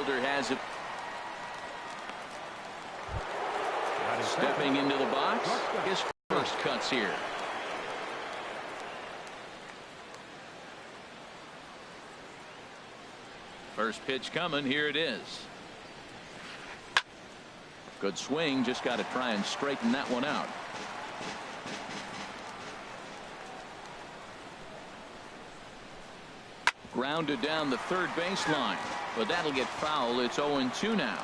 fielder has it. Stepping into the box, his first cuts here. First pitch coming. Here it is. Good swing. Just got to try and straighten that one out. Grounded down the third baseline, but that'll get foul. It's 0-2 now.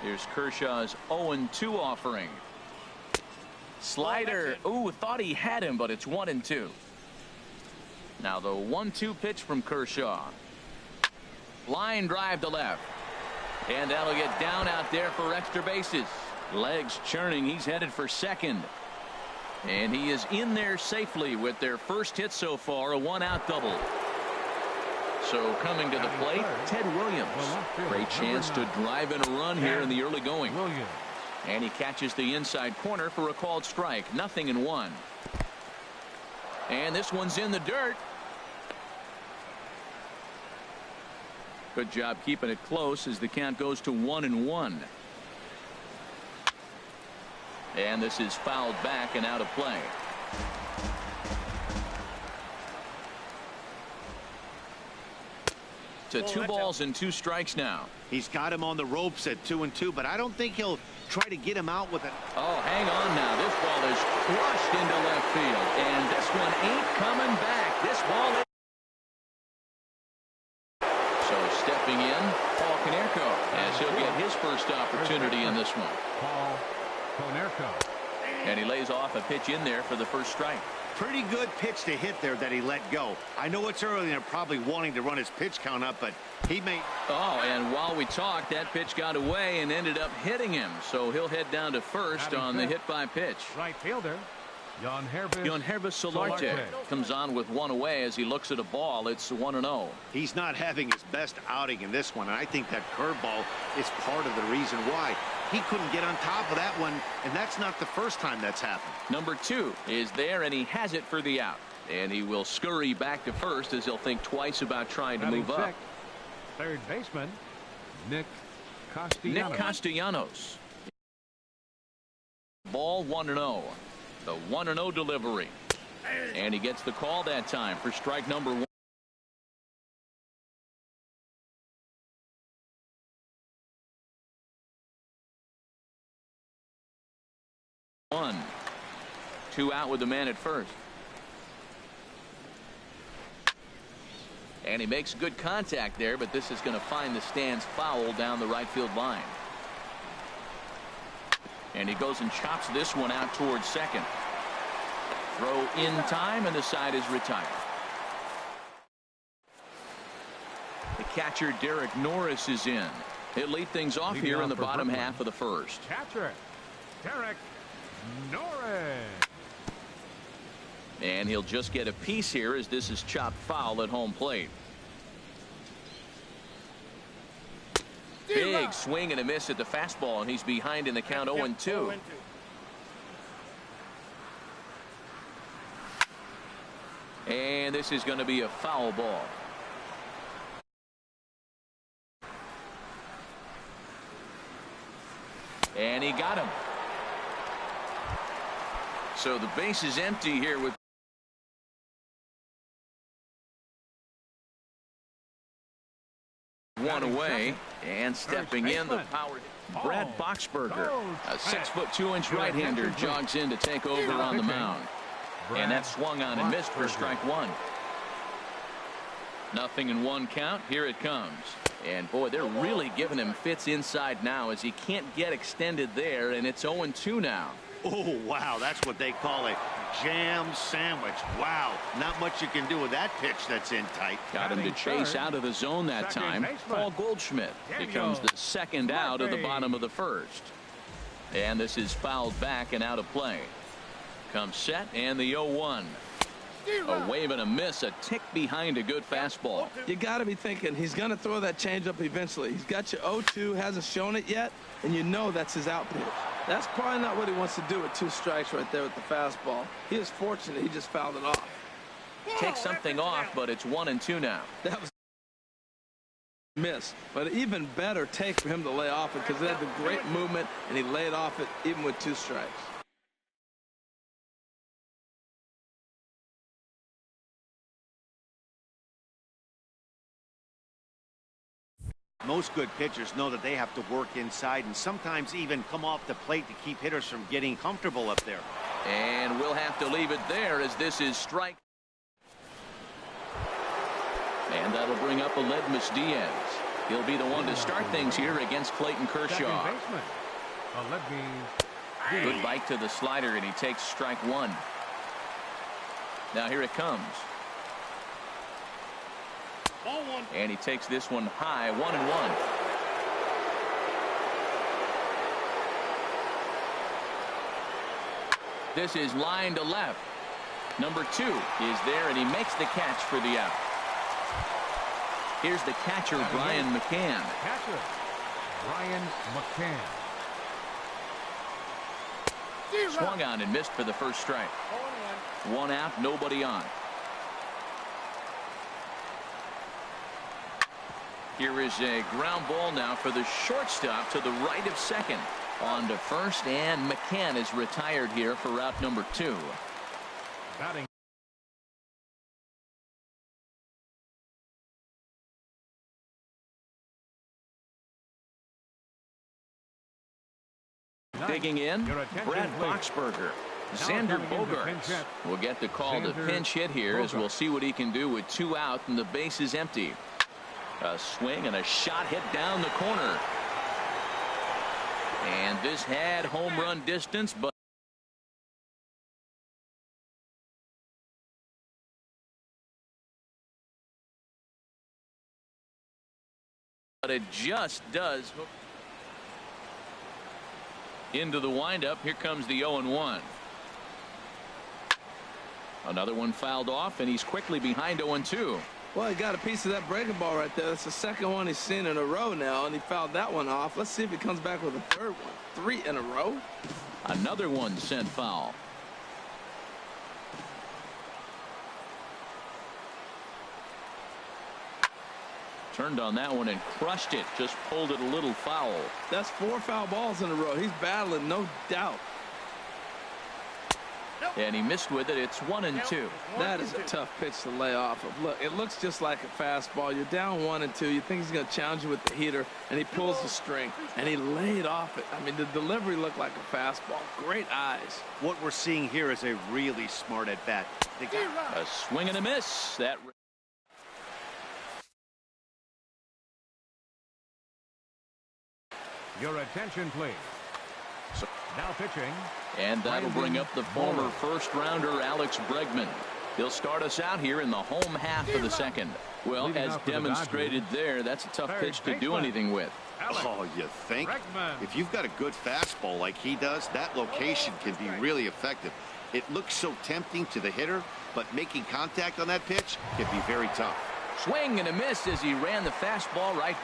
Here's Kershaw's 0-2 offering. Slider. Ooh, thought he had him, but it's 1-2. Now the 1-2 pitch from Kershaw. Line drive to left. And that'll get down out there for extra bases. Legs churning. He's headed for second. And he is in there safely with their first hit so far, a one-out double. So coming to the plate, Ted Williams. Great chance to drive in a run here in the early going. And he catches the inside corner for a called strike. 0-1. And this one's in the dirt. Good job keeping it close as the count goes to 1-1. And this is fouled back and out of play. To 2 balls and 2 strikes now. He's got him on the ropes at 2-2, but I don't think he'll try to get him out with it. Oh, hang on now. This ball is crushed into left field, and this one ain't coming back. This ball is... So stepping in, Paul Konerko, as he'll get his first opportunity in this one. Paul Konerko. And he lays off a pitch in there for the first strike. Pretty good pitch to hit there that he let go. I know it's early and they're probably wanting to run his pitch count up, but he may... Oh, and while we talked, that pitch got away and ended up hitting him. So he'll head down to first on the hit by pitch. Right fielder, Yangervis Solarte comes on with one away as he looks at a ball. It's 1-0. He's not having his best outing in this one, and I think that curveball is part of the reason why. He couldn't get on top of that one, and that's not the first time that's happened. Number 2 is there, and he has it for the out. And he will scurry back to first as he'll think twice about trying to move up. Third baseman, Nick Castellanos. Ball 1-0. The 1-0 delivery. And he gets the call that time for strike number 1. 2 out with the man at first. And he makes good contact there, but this is going to find the stands foul down the right field line. And he goes and chops this one out towards second. Throw in time, and the side is retired. The catcher, Derek Norris, is in. He'll lead things off here in the bottom half of the first. Catcher, Derek Norris. And he'll just get a piece here as this is chopped foul at home plate. Big swing and a miss at the fastball, and he's behind in the count 0-2. And this is going to be a foul ball. And he got him. So the base is empty here with one away, and stepping in the power. Brad Boxberger, a 6'2" right-hander, jogs in to take over on the mound. And that swung on and missed for strike 1. 0-1 count. Here it comes. And boy, they're really giving him fits inside now as he can't get extended there, and it's 0-2 now. Oh, wow, that's what they call a jam sandwich. Wow, not much you can do with that pitch that's in tight. Got him to chase out of the zone that time. Paul Goldschmidt becomes the second out of the bottom of the first. And this is fouled back and out of play. Comes set, and the 0-1. A wave and a miss, a tick behind a good fastball. You got to be thinking he's going to throw that changeup eventually. He's got your 0-2, hasn't shown it yet, and you know that's his out pitch. That's probably not what he wants to do with 2 strikes right there with the fastball. He is fortunate he just fouled it off. Takes something off, but it's 1-2 now. That was miss, but an even better take for him to lay off it because it had the great movement and he laid off it even with 2 strikes. Most good pitchers know that they have to work inside and sometimes even come off the plate to keep hitters from getting comfortable up there. And we'll have to leave it there as this is strike. And that'll bring up Aledmys Diaz. He'll be the one to start things here against Clayton Kershaw. Second baseman, Aledmys Diaz. Good bite to the slider, and he takes strike 1. Now here it comes. Ball 1. And he takes this one high, 1-1. This is line to left. Number 2 is there, and he makes the catch for the out. Here's the catcher, Brian McCann. Catcher, Brian McCann. Swung on and missed for the first strike. 1 out, nobody on. Here is a ground ball now for the shortstop to the right of second. On to first, and McCann is retired here for route number 2. Batting. Digging in, Brad Boxberger. Xander Bogaerts will get the call to pinch hit here as we'll see what he can do with 2 out and the base is empty. A swing and a shot hit down the corner. And this had home run distance, but it just does. Into the windup. Here comes the 0-1. Another one fouled off, and he's quickly behind 0-2. Well, he got a piece of that breaking ball right there. That's the second one he's seen in a row now, and he fouled that one off. Let's see if he comes back with a third one. 3 in a row. Another one sent foul. Turned on that one and crushed it. Just pulled it a little foul. That's 4 foul balls in a row. He's battling, no doubt. And he missed with it. It's 1-2. That is a tough pitch to lay off of. Look, it looks just like a fastball. You're down 1-2. You think he's going to challenge you with the heater, and he pulls the string, and he laid off it. I mean, the delivery looked like a fastball. Great eyes. What we're seeing here is a really smart at bat. A swing and a miss. That. Your attention, please. Now pitching. And that'll bring up the former first-rounder Alex Bregman. He'll start us out here in the home half of the second. Well, Leading as off for the demonstrated Dodgers, there, that's a tough third pitch to do baseman, anything with. Alex Oh, you think? Bregman. If you've got a good fastball like he does, that location can be really effective. It looks so tempting to the hitter, but making contact on that pitch can be very tough. Swing and a miss as he ran the fastball right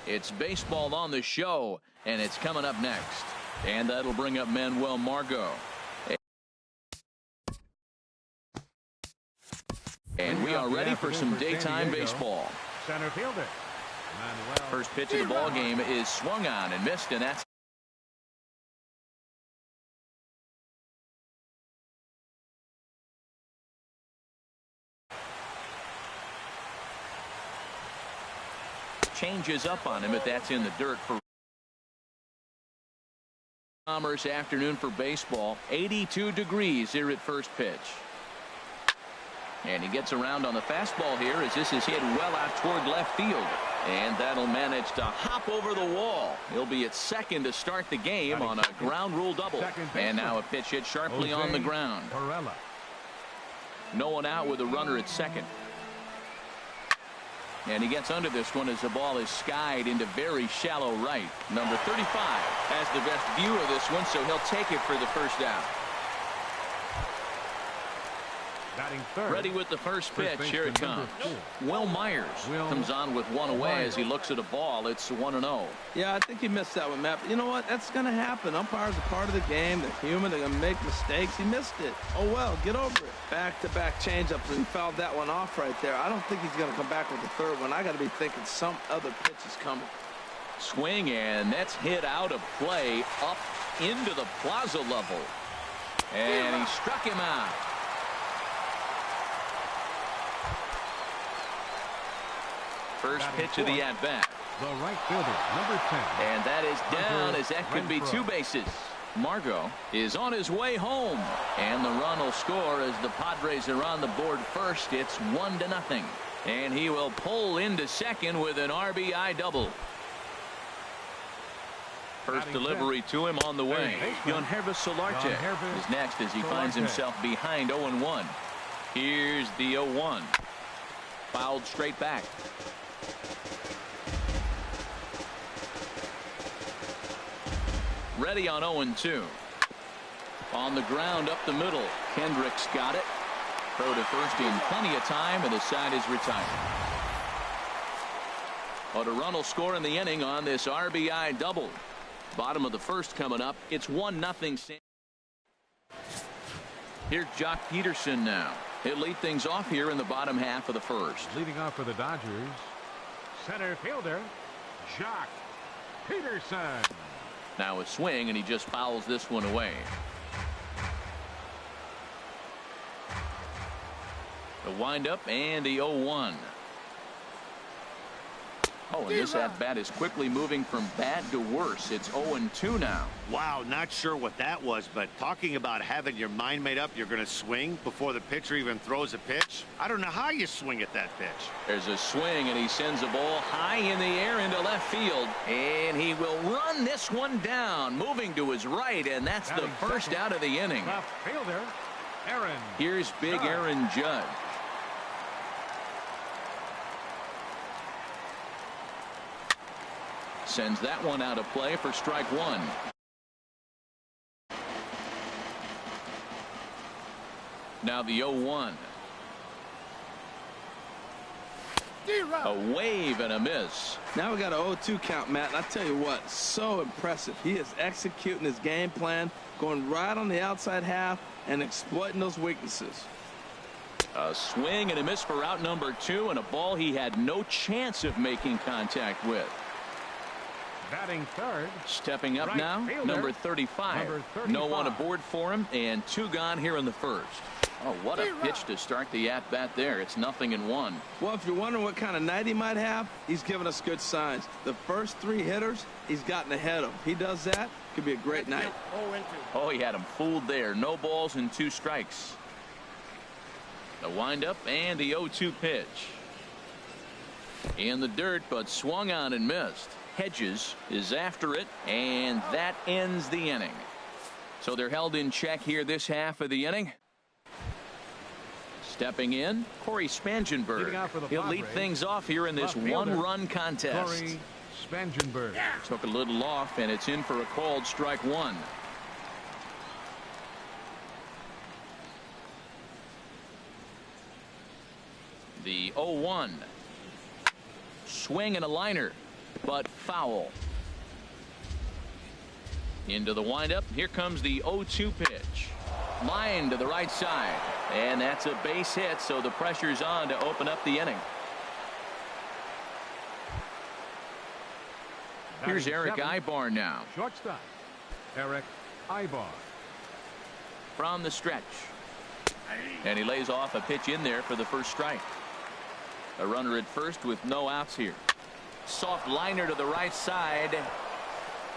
It's baseball on the show, and it's coming up next. And that'll bring up Manuel Margot. And we are ready for some daytime baseball. Center fielder. Manuel. First pitch of the ball game is swung on and missed, and that's changes up on him, but that's in the dirt for Commerce afternoon for baseball. 82 degrees here at first pitch. And he gets around on the fastball here as this is hit well out toward left field. And that'll manage to hop over the wall. He'll be at second to start the game on a ground rule double. And now a pitch hit sharply on the ground. No one out with a runner at second. And he gets under this one as the ball is skied into very shallow right. Number 35 has the best view of this one, so he'll take it for the first out. Ready with the first pitch. Here it comes. Will Myers comes on with one away as he looks at a ball. It's 1-0. Yeah, I think he missed that one, Matt. But you know what? That's going to happen. Umpires are part of the game. They're human. They're going to make mistakes. He missed it. Oh, well, get over it. Back-to-back changeups, and he fouled that one off right there. I don't think he's going to come back with the third one. I got to be thinking some other pitch is coming. Swing, and that's hit out of play up into the plaza level. And he struck him out. First pitch of the at-bat. The right fielder, number 10. And that is down as that could be two bases. Margot is on his way home. And the run will score as the Padres are on the board first. It's 1-0. And he will pull into second with an RBI double. First delivery to him on the way. Yangervis Solarte is next as he finds himself behind 0-1. Here's the 0-1. Fouled straight back. Ready on 0-2. On the ground up the middle. Kendricks got it. Throw to first in plenty of time, and the side is retired. But a run will score in the inning on this RBI double. Bottom of the first coming up. It's 1-0. Here's Jock Peterson now. He'll lead things off here in the bottom half of the first. Leading off for the Dodgers, center fielder, Jock Peterson. Now a swing, and he just fouls this one away. The windup and the 0-1. Oh, and this at-bat is quickly moving from bad to worse. It's 0-2 now. Wow, not sure what that was, but talking about having your mind made up you're going to swing before the pitcher even throws a pitch. I don't know how you swing at that pitch. There's a swing, and he sends a ball high in the air into left field. And he will run this one down, moving to his right, and that's the first out of the inning. Left fielder, Aaron. Here's big Aaron Judge. Sends that one out of play for strike one. Now the 0-1. A wave and a miss. Now we got an 0-2 count, Matt. And I tell you what, so impressive. He is executing his game plan, going right on the outside half and exploiting those weaknesses. A swing and a miss for out number 2, and a ball he had no chance of making contact with. Batting third. Stepping up now, number 35. No one aboard for him, and 2 gone here in the first. Oh, what a pitch to start the at-bat there. It's 0-1. Well, if you're wondering what kind of night he might have, he's given us good signs. The first 3 hitters, he's gotten ahead of. If he does that, could be a great night. Oh, he had him fooled there. No balls and 2 strikes. The windup and the 0-2 pitch. In the dirt, but swung on and missed. Hedges is after it, and that ends the inning. So they're held in check here this half of the inning. Stepping in, Corey Spangenberg. He'll lead things off here in this one-run contest. Corey Spangenberg. Took a little off, and it's in for a called strike one. The 0-1. Swing and a liner. but foul. Into the windup. Here comes the 0-2 pitch. Line to the right side. And that's a base hit, so the pressure's on to open up the inning. Here's Eric Aybar now. Shortstop, Eric Aybar. From the stretch. And he lays off a pitch in there for the first strike. A runner at first with no outs here. Soft liner to the right side.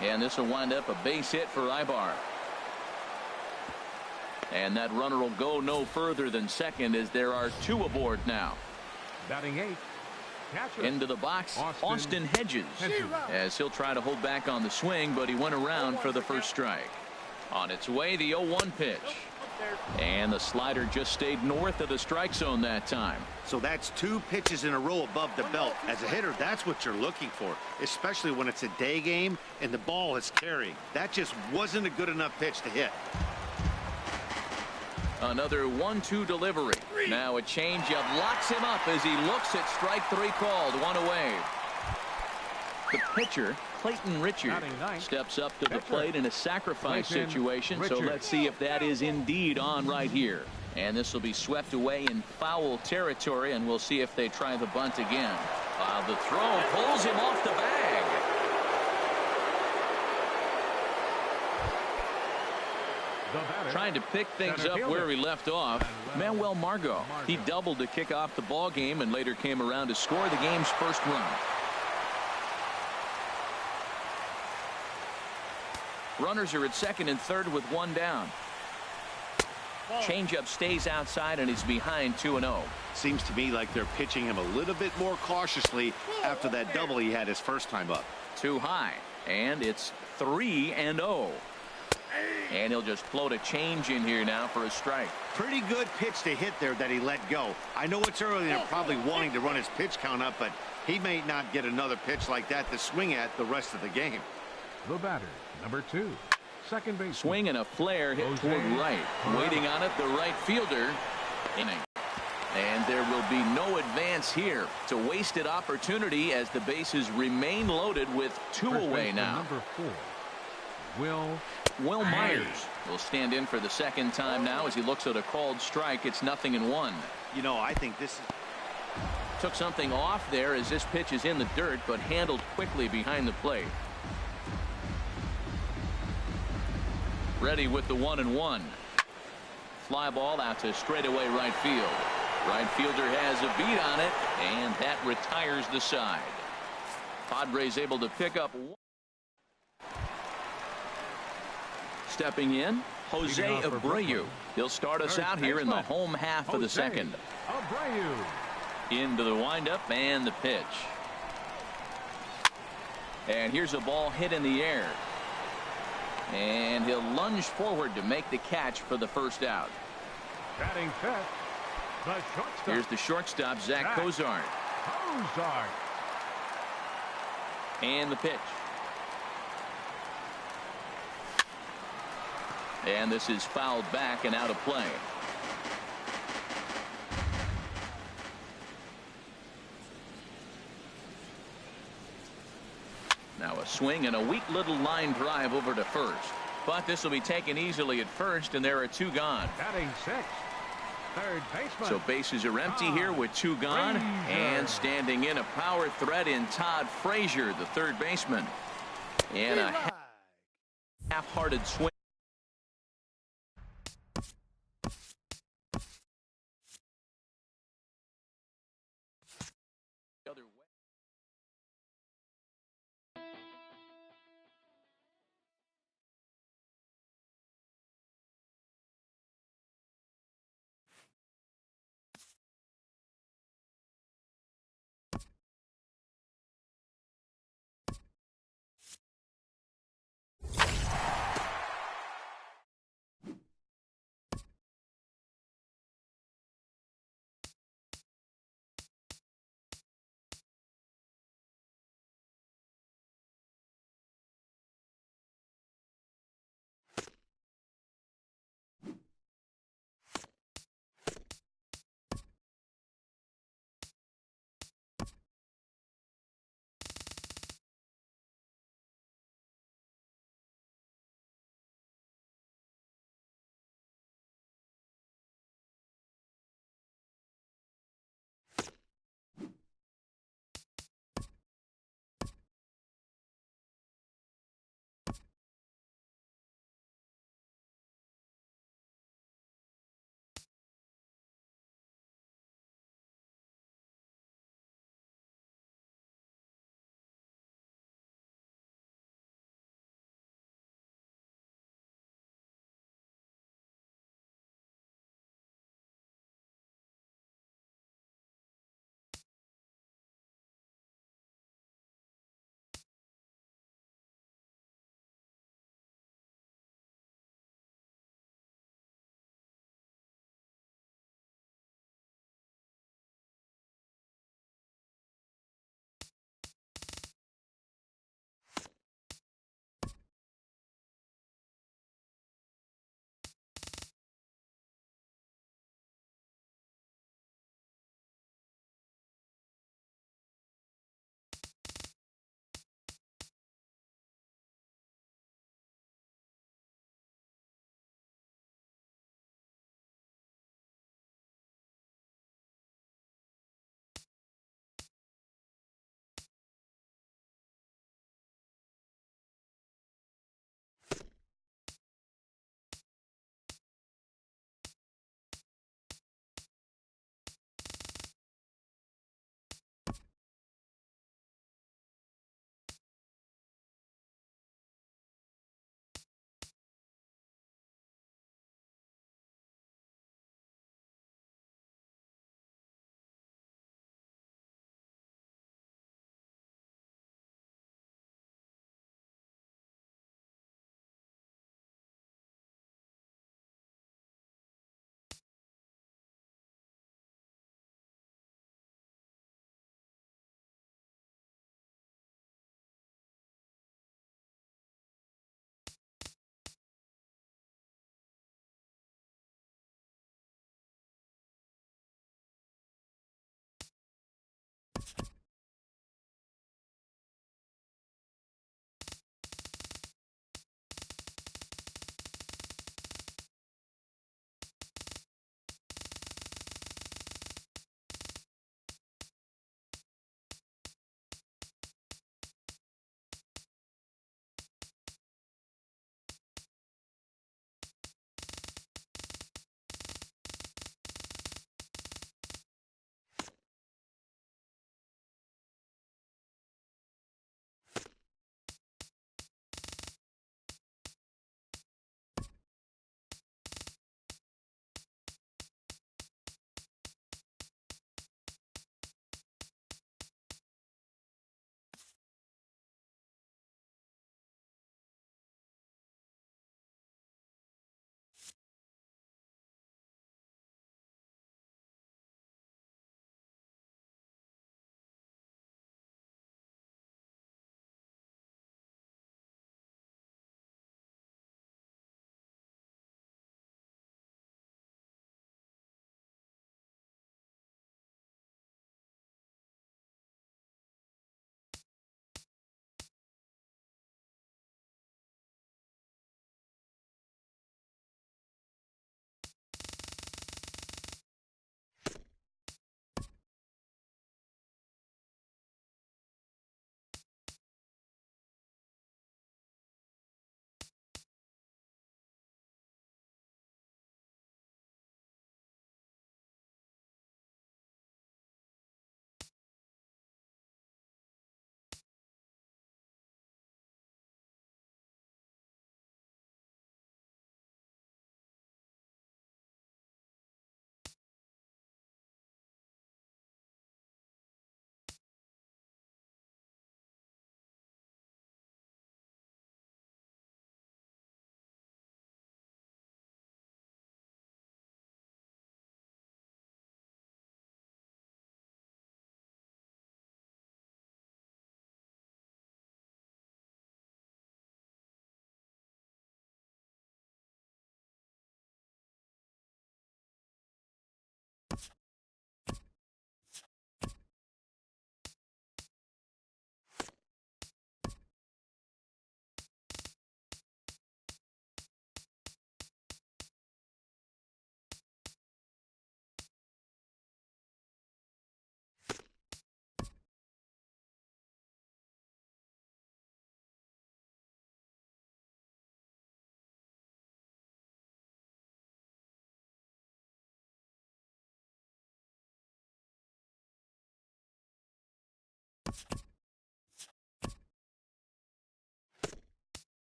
And this will wind up a base hit for Aybar. And that runner will go no further than second as there are two aboard now. Batting eighth. Catcher. Into the box, Austin Hedges, as he'll try to hold back on the swing, but he went around for the first strike. On its way, the 0-1 pitch. And the slider just stayed north of the strike zone that time. So that's 2 pitches in a row above the belt. As a hitter, that's what you're looking for, especially when it's a day game and the ball is carrying. That just wasn't a good enough pitch to hit. Another 1-2 delivery. Now a changeup locks him up as he looks at strike 3 called. 1 away. The pitcher, Clayton Richard, steps up to the plate in a sacrifice situation. So let's see if that is indeed on right here. And this will be swept away in foul territory, and we'll see if they try the bunt again. The throw pulls him off the bag. Trying to pick things up where he left off, Manuel Margot. He doubled to kick off the ball game and later came around to score the game's first run. Runners are at second and third with 1 down. Changeup stays outside and he's behind 2-0. Seems to me like they're pitching him a little bit more cautiously after that double he had his first time up. Too high, and it's 3-0. And he'll just float a change in here now for a strike. Pretty good pitch to hit there that he let go. I know it's early and probably wanting to run his pitch count up, but he may not get another pitch like that to swing at the rest of the game. The batter, number 2, second base. Swing and a flare hit toward right. Waiting on it, the right fielder. Inning. And there will be no advance here. It's a wasted opportunity as the bases remain loaded with 2 away now. Number 4, Will Myers will stand in for the second time now as he looks at a called strike. It's 0-1. You know, I think this took something off there as this pitch is in the dirt, but handled quickly behind the plate. Ready with the 1-1. Fly ball out to straightaway right field. Right fielder has a beat on it, and that retires the side. Padres able to pick up one. Stepping in, Jose Abreu. He'll start us out here in the home half of the second. Into the windup and the pitch. And here's a ball hit in the air. And he'll lunge forward to make the catch for the first out. Batting fifth, the shortstop. Here's the shortstop, Zach Cozart. And the pitch. And this is fouled back and out of play. Now a swing and a weak little line drive over to first. But this will be taken easily at first, and there are 2 gone. Batting sixth, third baseman. So bases are empty here with 2 gone. And standing in a power threat in Todd Frazier, the third baseman. And a half-hearted swing.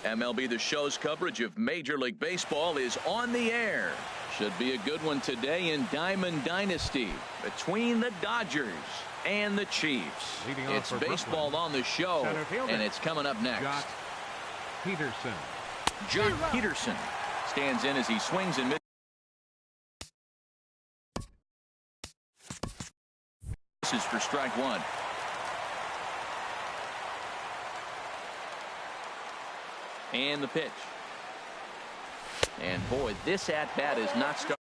MLB The Show's coverage of Major League Baseball is on the air. Should be a good one today in Diamond Dynasty between the Dodgers and the Chiefs. It's baseball Brooklyn, on the show, and it's coming up next. Joc Pederson. Joc Pederson stands in as he swings and misses. This is for strike one. And the pitch. And boy, this at-bat is not starting.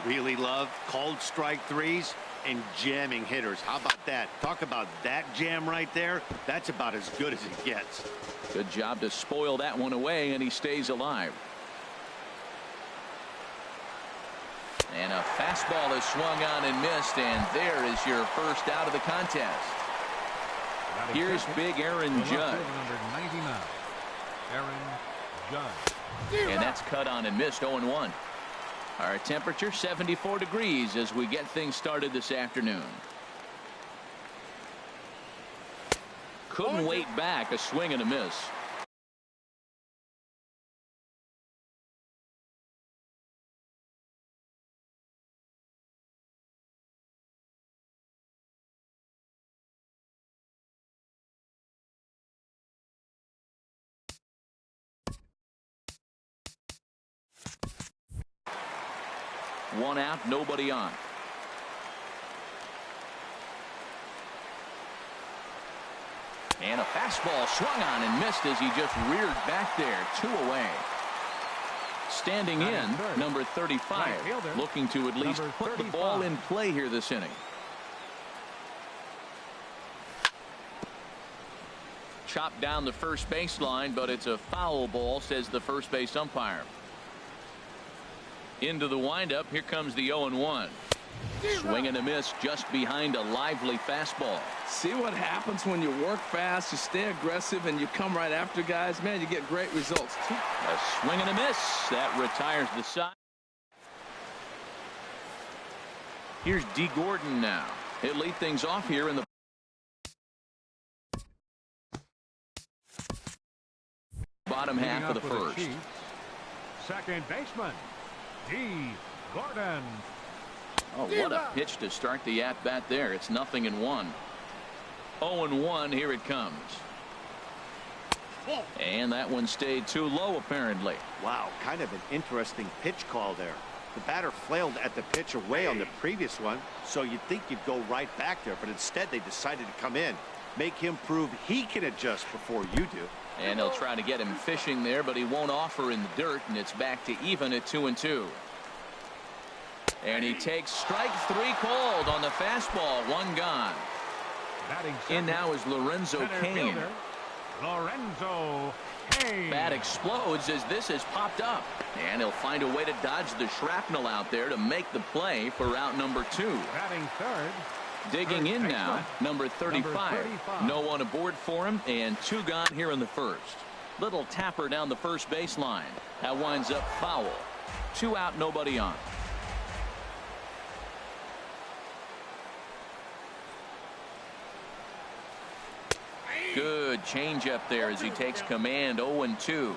Really love called strike threes and jamming hitters. How about that? Talk about that jam right there. That's about as good as it gets. Good job to spoil that one away, and he stays alive. And a fastball is swung on and missed, and there is your first out of the contest. Here's big Aaron Judge. Number 99, Aaron Judge. And that's cut on and missed, 0-1. Our temperature 74 degrees as we get things started this afternoon. Couldn't wait back, a swing and a miss. One out, nobody on. And a fastball swung on and missed as he just reared back there. 2 away. Standing in, number 35, looking to at least put the ball in play here this inning. Chopped down the first baseline, but it's a foul ball, says the first base umpire. Into the windup. Here comes the 0-1. Swing and a miss just behind a lively fastball. See what happens when you work fast, you stay aggressive, and you come right after guys. Man, you get great results. A swing and a miss. That retires the side. Here's D. Gordon now. He'll lead things off here in the bottom half of the first. Second baseman, D. Gordon. Oh, what a pitch to start the at-bat there. It's 0-1. 0-1, here it comes. And that one stayed too low, apparently. Wow, kind of an interesting pitch call there. The batter flailed at the pitch away on the previous one, so you'd think you'd go right back there, but instead they decided to come in, make him prove he can adjust before you do. And they'll try to get him fishing there, but he won't offer in the dirt, and it's back to even at 2-2. And he takes strike 3 called on the fastball. 1 gone. In now is Lorenzo Cain. Lorenzo Cain. Bat explodes as this has popped up. And he'll find a way to dodge the shrapnel out there to make the play for out number 2. Batting third. Digging in now, number 35. No one aboard for him, and 2 gone here in the first. Little tapper down the first baseline. That winds up foul. 2 out, nobody on. Good changeup there as he takes command. 0-2.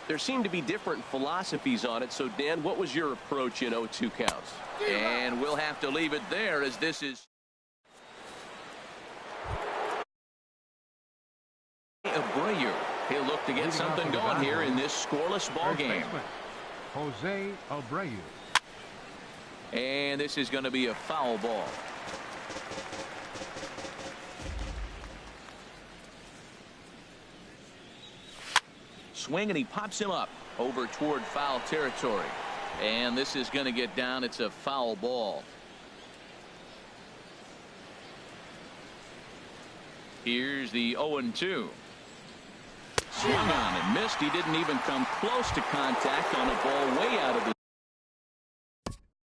There seem to be different philosophies on it. So, Dan, what was your approach at 0-2 counts? And we'll have to leave it there as this is Abreu. He'll look to get something going here in this scoreless ball game. Jose Abreu. And this is going to be a foul ball. Swing, and he pops him up over toward foul territory. And this is going to get down. It's a foul ball. Here's the 0-2. Swung on and missed. He didn't even come close to contact on a ball way out of the.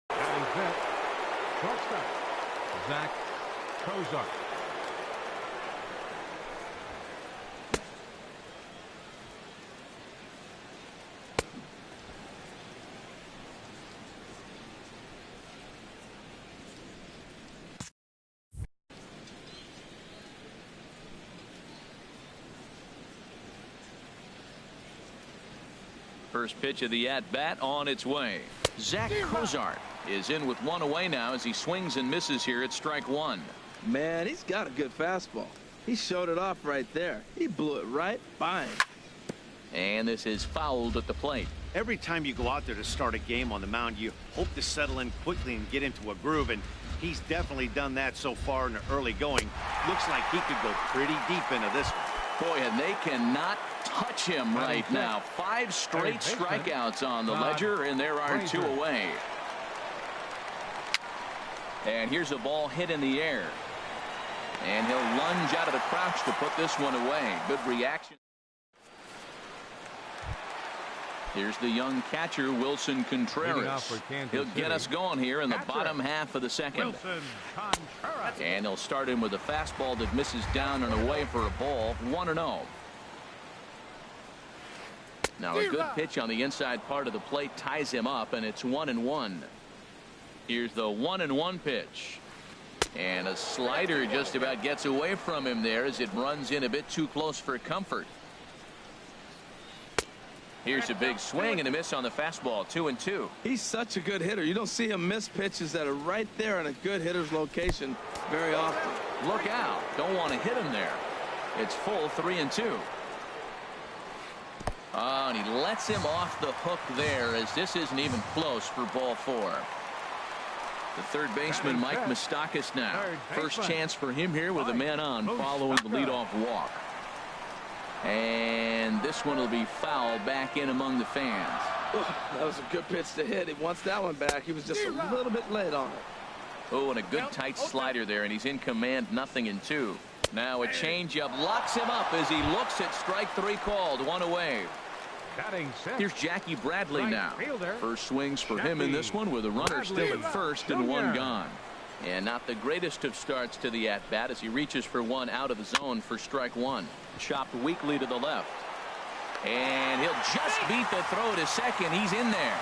Batting fifth, shortstop, Zach Cozart. First pitch of the at-bat on its way. Zach Cozart is in with one away now as he swings and misses here at strike one. Man, he's got a good fastball. He showed it off right there. He blew it right by him. And this is fouled at the plate. Every time you go out there to start a game on the mound, you hope to settle in quickly and get into a groove, and he's definitely done that so far in the early going. Looks like he could go pretty deep into this one. Boy, and they cannot touch him right now. 5 straight strikeouts on the ledger, and there are 2 away. And here's a ball hit in the air. And he'll lunge out of the crouch to put this one away. Good reaction. Here's the young catcher, Wilson Contreras. He'll get us going here in the bottom half of the second. And he'll start in with a fastball that misses down and away for a ball. 1-0. Now a good pitch on the inside part of the plate ties him up, and it's 1-1. Here's the 1-1 pitch. And a slider just about gets away from him there as it runs in a bit too close for comfort. Here's a big swing and a miss on the fastball. 2-2. He's such a good hitter. You don't see him miss pitches that are right there in a good hitter's location very often. Look out. Don't want to hit him there. It's full 3-2. Oh, and he lets him off the hook there as this isn't even close for ball 4. The third baseman, Mike Moustakas now. First chance for him here with a man on following the leadoff walk. And this one will be foul back in among the fans. That was a good pitch to hit. He wants that one back. He was just a little bit late on it. Oh, and a good tight slider there, and he's in command. 0-2. Now a changeup locks him up as he looks at strike 3 called. 1 away. Here's Jackie Bradley now. First swings for him in this one with a runner still at first and 1 gone. And not the greatest of starts to the at-bat as he reaches for one out of the zone for strike 1. Chopped weakly to the left. And he'll just beat the throw to second. He's in there.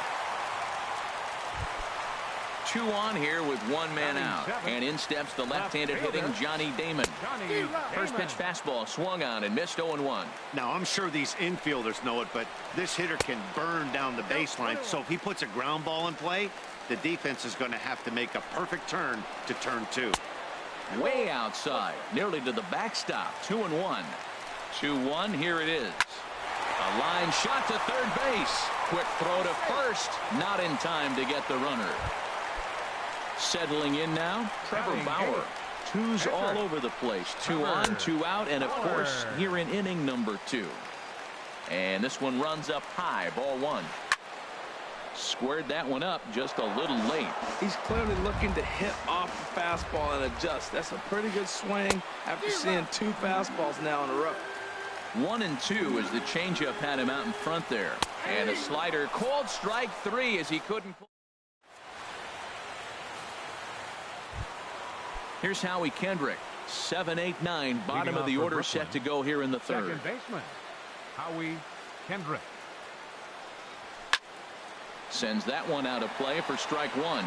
2 on here with 1 man out. And in steps the left-handed hitting Johnny Damon. First pitch fastball swung on and missed. 0-1. Now I'm sure these infielders know it, but this hitter can burn down the baseline. So if he puts a ground ball in play, the defense is going to have to make a perfect turn to turn 2. Way outside, nearly to the backstop. 2-1. 2-1. Here it is. A line shot to third base. Quick throw to first. Not in time to get the runner. Settling in now, Trevor Bauer. 2s all over the place. 2 on, 2 out, and of course here in inning number 2. And this one runs up high. Ball 1. Squared that one up just a little late. He's clearly looking to hit off the fastball and adjust. That's a pretty good swing after seeing 2 fastballs now in a row. 1-2 as the changeup had him out in front there. And a slider called strike 3 as he couldn't. Here's Howie Kendrick. 7, 8, 9. Bottom of the order set to go here in the third. Second baseman, Howie Kendrick. Sends that one out of play for strike 1.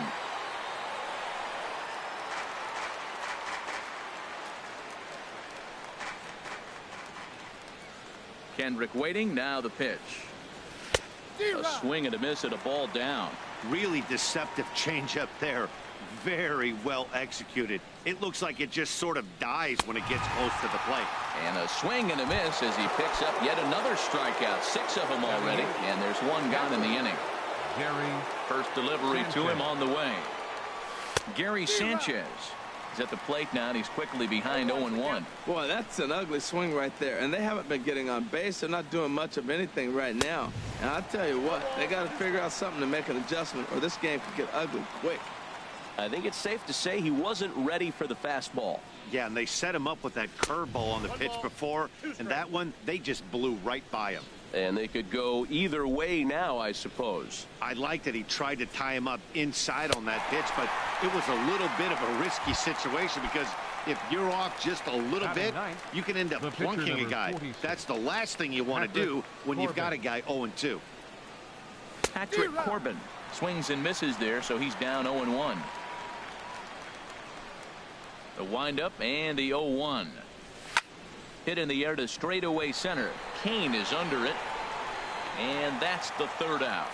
Kendrick waiting. Now the pitch. A swing and a miss at a ball down. Really deceptive changeup there. Very well executed. It looks like it just sort of dies when it gets close to the plate. And a swing and a miss as he picks up yet another strikeout. 6 of them already. And there's 1 gone in the inning. First delivery to him on the way. Gary Sanchez is at the plate now, and he's quickly behind 0-1. Boy, that's an ugly swing right there. And they haven't been getting on base. They're not doing much of anything right now. And I'll tell you what, they got to figure out something to make an adjustment, or this game could get ugly quick. I think it's safe to say he wasn't ready for the fastball. Yeah, and they set him up with that curveball on the pitch before, and that one, they just blew right by him. And they could go either way now, I suppose. I like that he tried to tie him up inside on that pitch, but it was a little bit of a risky situation because if you're off just a little bit, you can end up plunking a guy. That's the last thing you want to do when you've got a guy 0-2. Patrick Corbin swings and misses there, so he's down 0-1. The windup and the 0-1. Hit in the air to straightaway center. Kane is under it. And that's the third out.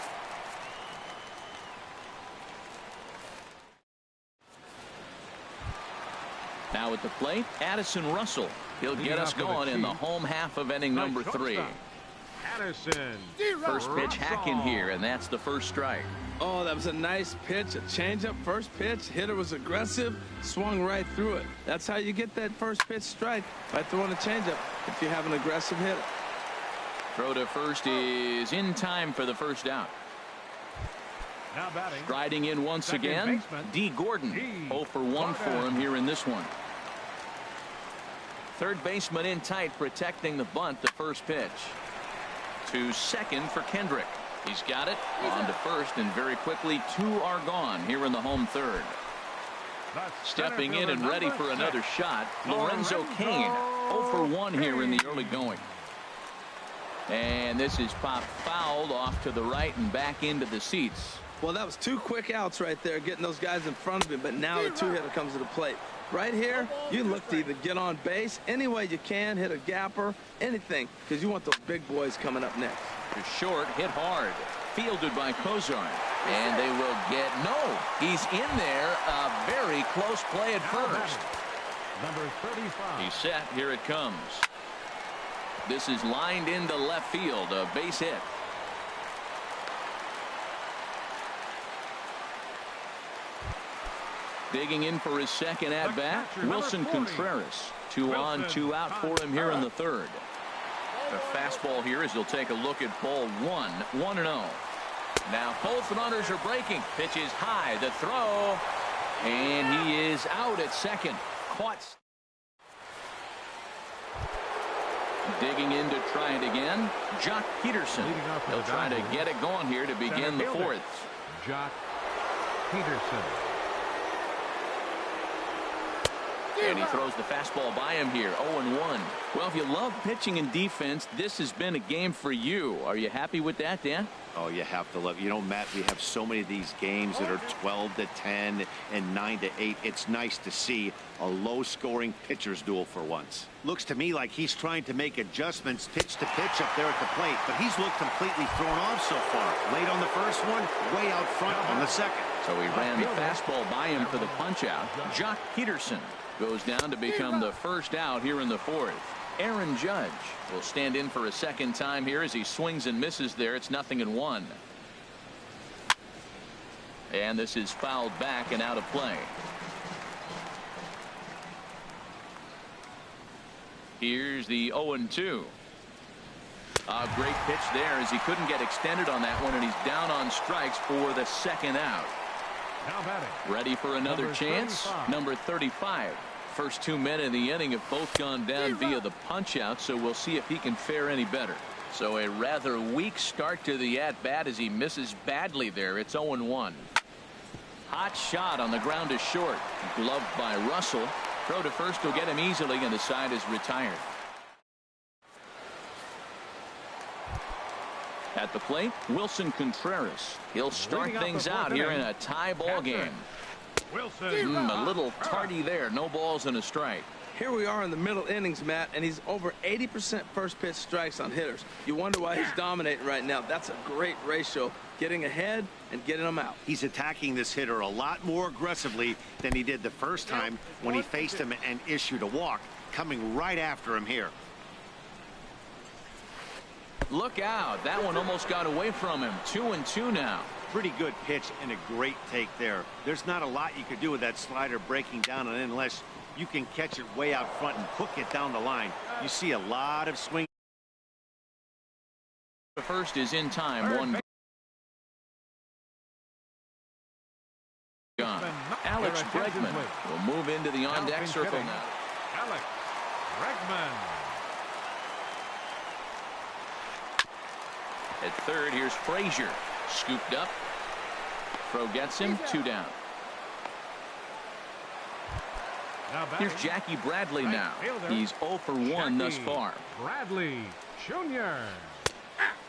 Now at the plate, Addison Russell. He'll get us going in the home half of inning number 3. Addison. First pitch hacking here, and that's the first strike. Oh, that was a nice pitch, a changeup first pitch. Hitter was aggressive, swung right through it. That's how you get that first pitch strike, by throwing a changeup if you have an aggressive hitter. Throw to first is in time for the first out. Now batting. Striding in once Second again, baseman, D. Gordon. D. 0 for 1 for him here in this one. Third baseman in tight, protecting the bunt, the first pitch. To second for Kendrick. He's got it on to first, and very quickly 2 are gone here in the home third. Stepping in and ready for another shot, Lorenzo Cain. 0 for 1 here in the early going. And this is popped fouled off to the right and back into the seats. Well, that was 2 quick outs right there, getting those guys in front of him, but now the 2-hitter comes to the plate. Right here, you look to either get on base any way you can, hit a gapper, anything, because you want those big boys coming up next. To short, hit hard. Fielded by Cozart. And they will get, no, he's in there. A very close play at first. Number 35. He's set. Here it comes. This is lined into left field. A base hit. Digging in for his second at bat, Wilson Contreras. 2 on, 2 out for him here in the third. The fastball here as he'll take a look at ball 1, 1-0. Now both runners are breaking. Pitch is high. The throw. And he is out at second. Caught. Digging in to try it again. Jock Peterson. He'll try to get it going here to begin the fourth. Jock Peterson. And he throws the fastball by him here. 0-1. Well, if you love pitching and defense, this has been a game for you. Are you happy with that, Dan? Oh, you have to love. You know, Matt, we have so many of these games that are 12-10 and 9-8. It's nice to see a low-scoring pitcher's duel for once. Looks to me like he's trying to make adjustments pitch to pitch up there at the plate, but he's looked completely thrown off so far. Late on the first one, way out front on the second. So he ran the fastball by him for the punch-out. Jock Peterson goes down to become the first out here in the fourth. Aaron Judge will stand in for a second time here as he swings and misses there. It's 0-1. And this is fouled back and out of play. Here's the 0-2. A great pitch there as he couldn't get extended on that one, and he's down on strikes for the second out. Now batting. Ready for another chance. 35. Number 35. First 2 men in the inning have both gone down via the punch out, so we'll see if he can fare any better. So a rather weak start to the at bat as he misses badly there. It's 0-1. Hot shot on the ground is short. Gloved by Russell. Throw to first will get him easily, and the side is retired. At the plate, Wilson Contreras. He'll start things out here in a tie ball game. Wilson. A little tardy there. No balls and a strike. Here we are in the middle innings, Matt, and he's over 80% first pitch strikes on hitters. You wonder why he's dominating right now. That's a great ratio, getting ahead and getting them out. He's attacking this hitter a lot more aggressively than he did the first time when he faced him and issued a walk, coming right after him here. Look out. That one almost got away from him. 2-2 now. Pretty good pitch and a great take there. There's not a lot you could do with that slider breaking down and in unless you can catch it way out front and hook it down the line. You see a lot of swing. The first is in time. One gone. Alex Bregman will move into the on-deck circle now. Alex Bregman. At third, here's Frazier. Scooped up. Throw gets him. 2 down. Here's Jackie Bradley now. He's 0 for 1 thus far. Bradley Jr.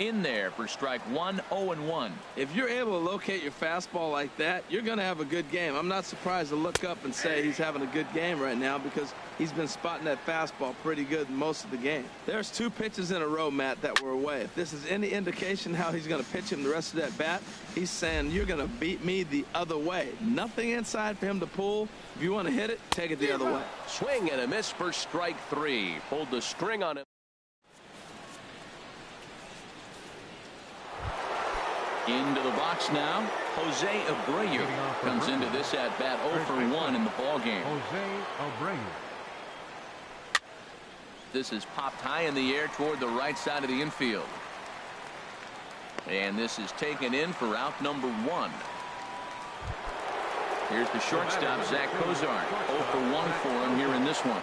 In there for strike one, 0-1. If you're able to locate your fastball like that, you're going to have a good game. I'm not surprised to look up and say he's having a good game right now because he's been spotting that fastball pretty good most of the game. There's 2 pitches in a row, Matt, that were away. If this is any indication how he's going to pitch him the rest of that bat, he's saying you're going to beat me the other way. Nothing inside for him to pull. If you want to hit it, take it the other way. Swing and a miss for strike 3. Pulled the string on him. Into the box now, Jose Abreu comes into this at bat 0 for 1 in the ball game. Jose Abreu. This is popped high in the air toward the right side of the infield. And this is taken in for out number 1. Here's the shortstop, Zach Cozart. 0 for 1 for him here in this one.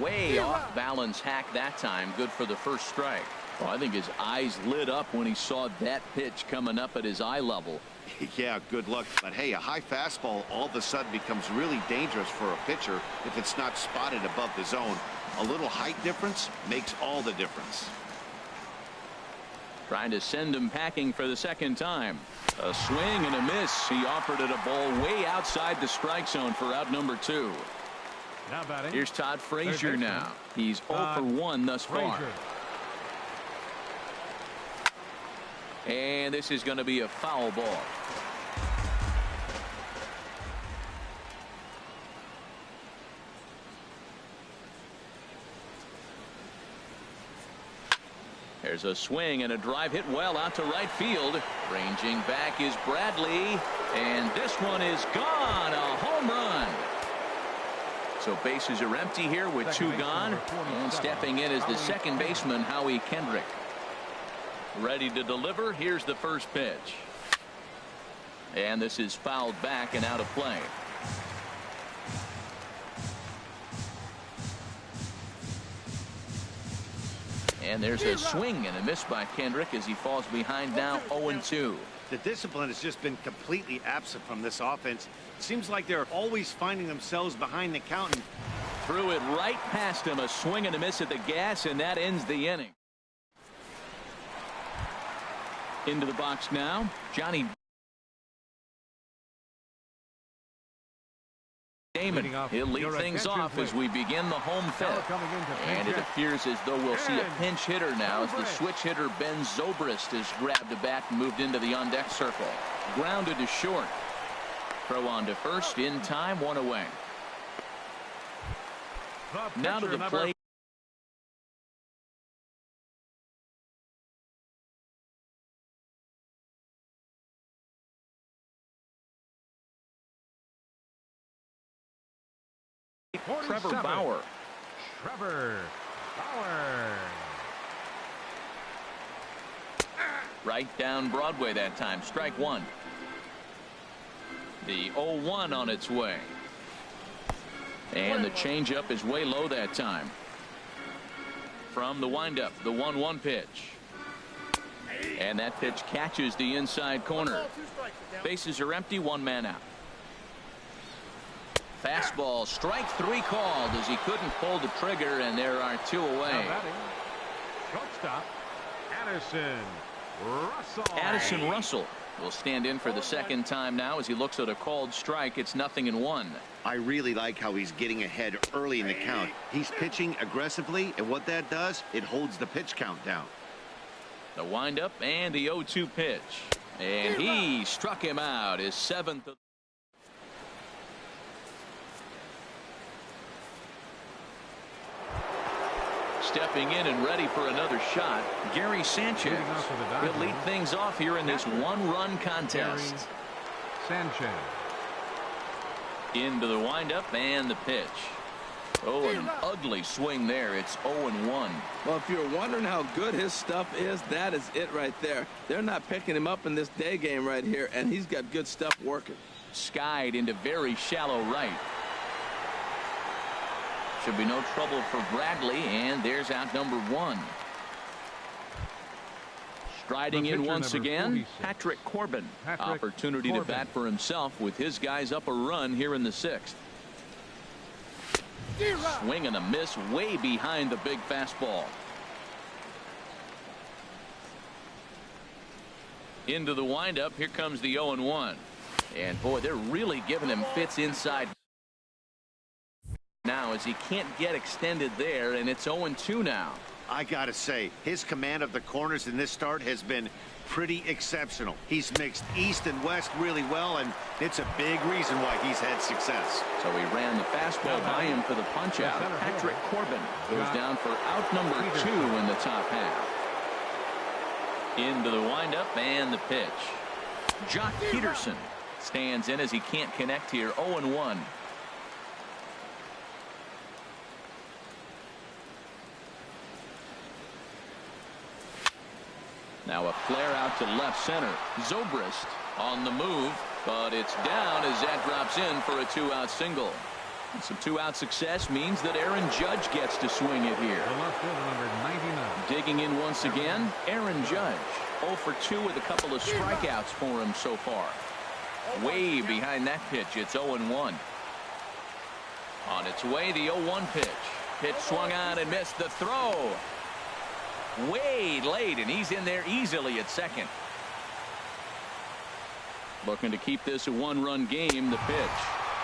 Way off balance hack that time. Good for the first strike. Well, I think his eyes lit up when he saw that pitch coming up at his eye level. Yeah, good luck. But hey, a high fastball all of a sudden becomes really dangerous for a pitcher if it's not spotted above the zone. A little height difference makes all the difference. Trying to send him packing for the second time. A swing and a miss. He offered it a ball way outside the strike zone for out number 2. Now batting. Here's Todd Frazier now. He's 0 for 1 thus far. And this is going to be a foul ball. There's a swing and a drive hit well out to right field. Ranging back is Bradley. And this one is gone. A home run. So bases are empty here with 2 gone. And stepping in is the second baseman, Howie Kendrick. Ready to deliver. Here's the first pitch. And this is fouled back and out of play. And there's a swing and a miss by Kendrick as he falls behind now 0-2. The discipline has just been completely absent from this offense. It seems like they're always finding themselves behind the count. Threw it right past him. A swing and a miss at the gas, and that ends the inning. Into the box now, Johnny Damon. He'll lead things off as we begin the home fifth. And it appears as though we'll see a pinch hitter now as the switch hitter Ben Zobrist has grabbed a bat and moved into the on-deck circle. Grounded to short. Throw on to first in time, 1 away. Now to the plate. Trevor Bauer. Trevor Bauer. Right down Broadway that time. Strike 1. The 0-1 on its way. And the changeup is way low that time. From the windup, the 1-1 pitch. And that pitch catches the inside corner. Bases are empty, 1 man out. Fastball, strike 3 called as he couldn't pull the trigger, and there are 2 away. Shortstop, Addison Russell. Addison Russell will stand in for the second time now as he looks at a called strike. It's 0-1. I really like how he's getting ahead early in the count. He's pitching aggressively, and what that does, it holds the pitch count down. The windup and the 0-2 pitch. And he struck him out, his 7th. Stepping in and ready for another shot, Gary Sanchez. He'll lead things off here in this 1-run contest. Sanchez. Into the windup and the pitch. Oh, an ugly swing there. It's 0-1. Well, if you're wondering how good his stuff is, that is it right there. They're not picking him up in this day game right here, and he's got good stuff working. Skied into very shallow right. Should be no trouble for Bradley, and there's out number 1. Striding in once again, Patrick Corbin. Opportunity to bat for himself with his guys up a run here in the 6th. Swing and a miss way behind the big fastball. Into the windup. Here comes the 0-1. And boy, they're really giving him fits inside now as he can't get extended there, and it's 0-2 now. I gotta say, his command of the corners in this start has been pretty exceptional. He's mixed east and west really well, and it's a big reason why he's had success. So he ran the fastball by him for the punch out. Patrick Corbin goes down for out number 2 in the top half. Into the windup and the pitch. Jock Peterson stands in as he can't connect here. 0-1. Now a flare out to left center. Zobrist on the move, but it's down as that drops in for a 2-out single. And some 2-out success means that Aaron Judge gets to swing it here. The left fielder, number 99. Digging in once again, Aaron Judge. 0 for 2 with a couple of strikeouts for him so far. Way behind that pitch, it's 0-1. On its way, the 0-1 pitch. Pitch swung on and missed. The throw. Way late, and he's in there easily at second. Looking to keep this a 1-run game, the pitch.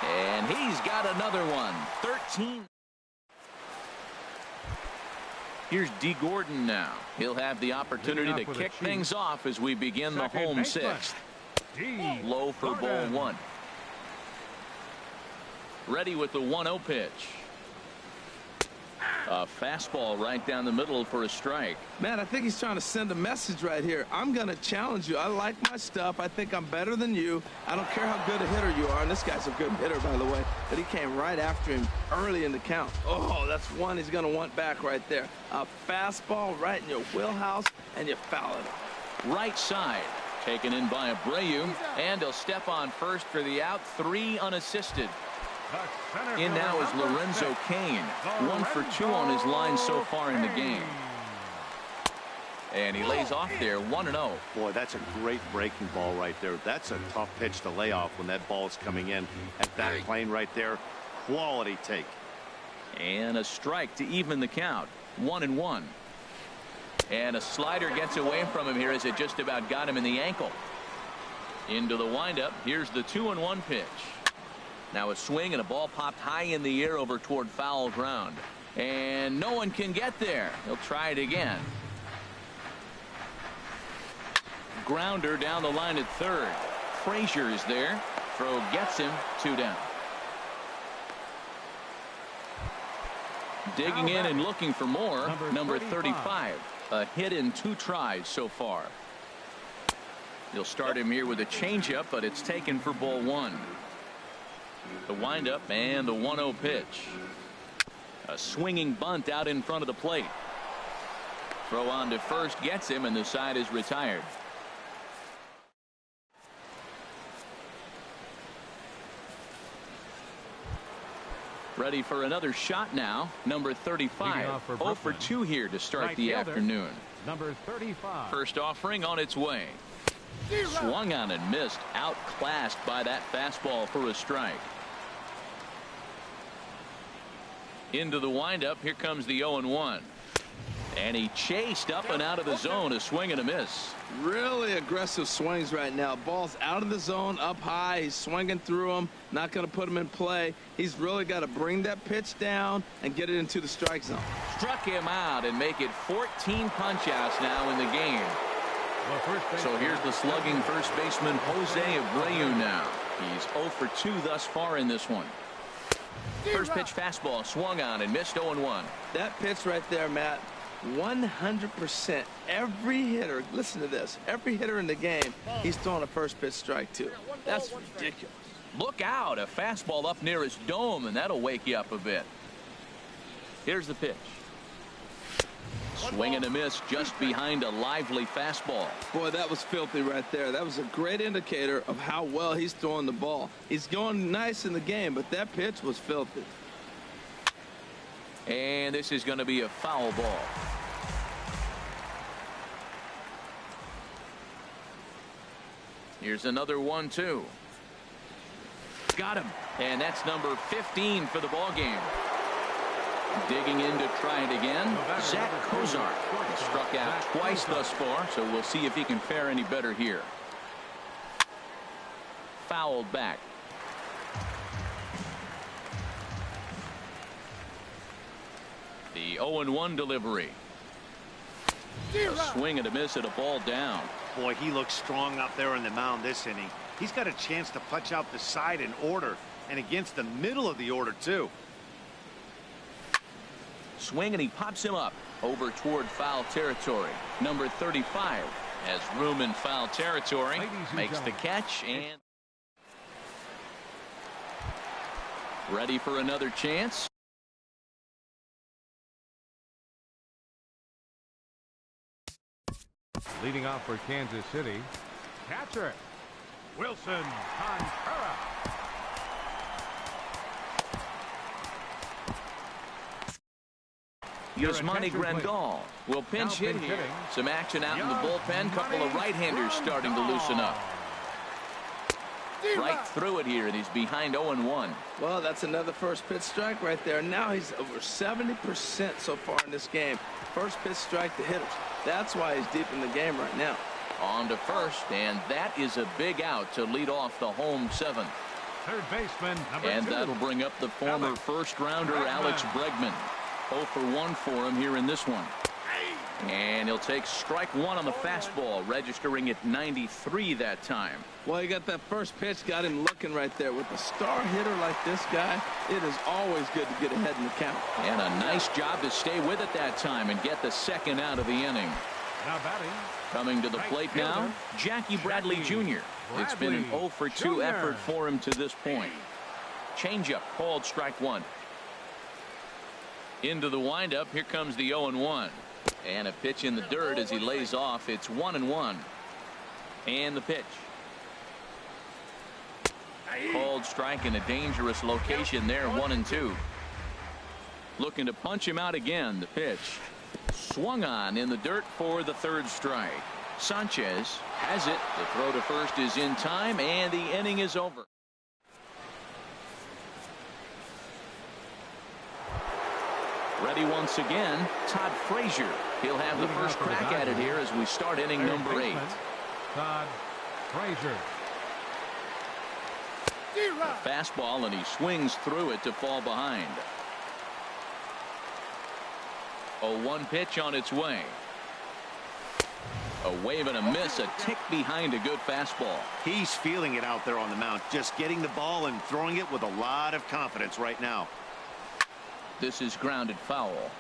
And he's got another one. 13. Here's D. Gordon now. He'll have the opportunity to kick things off as we begin the home sixth. Low for ball 1. Ready with the 1-0 pitch. A fastball right down the middle for a strike. Man, I think he's trying to send a message right here. I'm going to challenge you. I like my stuff. I think I'm better than you. I don't care how good a hitter you are. And this guy's a good hitter, by the way. But he came right after him early in the count. Oh, that's one he's going to want back right there. A fastball right in your wheelhouse, and you foul it. Right side. Taken in by Abreu. And he'll step on first for the out. 3 unassisted. In now is Lorenzo Cain. 1 for 2 on his line so far in the game. And he lays off there 1-0. Boy, that's a great breaking ball right there. That's a tough pitch to lay off when that ball is coming in at that plane right there. Quality take. And a strike to even the count. 1-1. And a slider gets away from him here as it just about got him in the ankle. Into the windup. Here's the 2-1 pitch. Now a swing and a ball popped high in the air over toward foul ground. And no one can get there. He'll try it again. Grounder down the line at third. Frazier is there. Throw gets him. 2 down. Digging in and looking for more. Number 35. A hit in 2 tries so far. You'll start him here with a changeup, but it's taken for ball 1. The windup and the 1-0 pitch. A swinging bunt out in front of the plate. Throw on to first gets him, and the side is retired. Ready for another shot now. Number 35. 0 for 2 here to start the afternoon. Number 35. First offering on its way. Swung on and missed. Outclassed by that fastball for a strike. Into the windup. Here comes the 0-1. And he chased up and out of the zone. A swing and a miss. Really aggressive swings right now. Ball's out of the zone, up high. He's swinging through them. Not going to put him in play. He's really got to bring that pitch down and get it into the strike zone. Struck him out and make it 14 punch-outs now in the game. So here's the slugging first baseman Jose Abreu now. He's 0 for 2 thus far in this one. First pitch fastball swung on and missed. 0-1. That pitch right there, Matt, 100%. Every hitter, listen to this, every hitter in the game, he's throwing a first pitch strike to. That's ridiculous. Look out. A fastball up near his dome, and that'll wake you up a bit. Here's the pitch. Swing and a miss just behind a lively fastball. Boy, that was filthy right there. That was a great indicator of how well he's throwing the ball. He's going nice in the game, but that pitch was filthy. And this is going to be a foul ball. Here's another 1-2. Got him. And that's number 15 for the ball game. Digging in to try it again. Zach Kozar. He struck out twice thus far, so we'll see if he can fare any better here. Fouled back. The 0-1 delivery. A swing and a miss at a ball down. Boy, he looks strong out there on the mound this inning. He's got a chance to punch out the side in order, and against the middle of the order, too. Swing, and he pops him up over toward foul territory. Number 35 has room in foul territory. Makes the catch and ready for another chance. Leading off for Kansas City, catcher Wilson Contreras. Yasmani Grandal will pinch hit here. Some action out in the bullpen. Couple of right-handers starting to loosen up. Right through it here, and he's behind 0-1. Well, that's another first pitch strike right there. Now he's over 70% so far in this game. First pitch strike to hitters. That's why he's deep in the game right now. On to first, and that is a big out to lead off the home seventh. Third baseman, and that'll bring up the former first-rounder Alex Bregman. 0 for 1 for him here in this one. And he'll take strike one on the fastball, registering at 93 that time. Well, he got that first pitch, got him looking right there. With a star hitter like this guy, it is always good to get ahead in the count. And a nice job to stay with it that time and get the second out of the inning. Now batting. Coming to the plate now, Jackie Bradley Jr. It's been an 0 for 2 effort for him to this point. Changeup called strike one. Into the windup, here comes the 0-1. And a pitch in the dirt as he lays off. It's 1-1. And the pitch. Called strike in a dangerous location there, 1-2. Looking to punch him out again. The pitch. Swung on in the dirt for the third strike. Sanchez has it. The throw to first is in time, and the inning is over. Ready once again, Todd Frazier. He'll have the first crack at it here as we start inning number 8. Todd Frazier. A fastball, and he swings through it to fall behind. A 1 pitch on its way. A wave and a miss, a tick behind a good fastball. He's feeling it out there on the mound, just getting the ball and throwing it with a lot of confidence right now. This is grounded foul.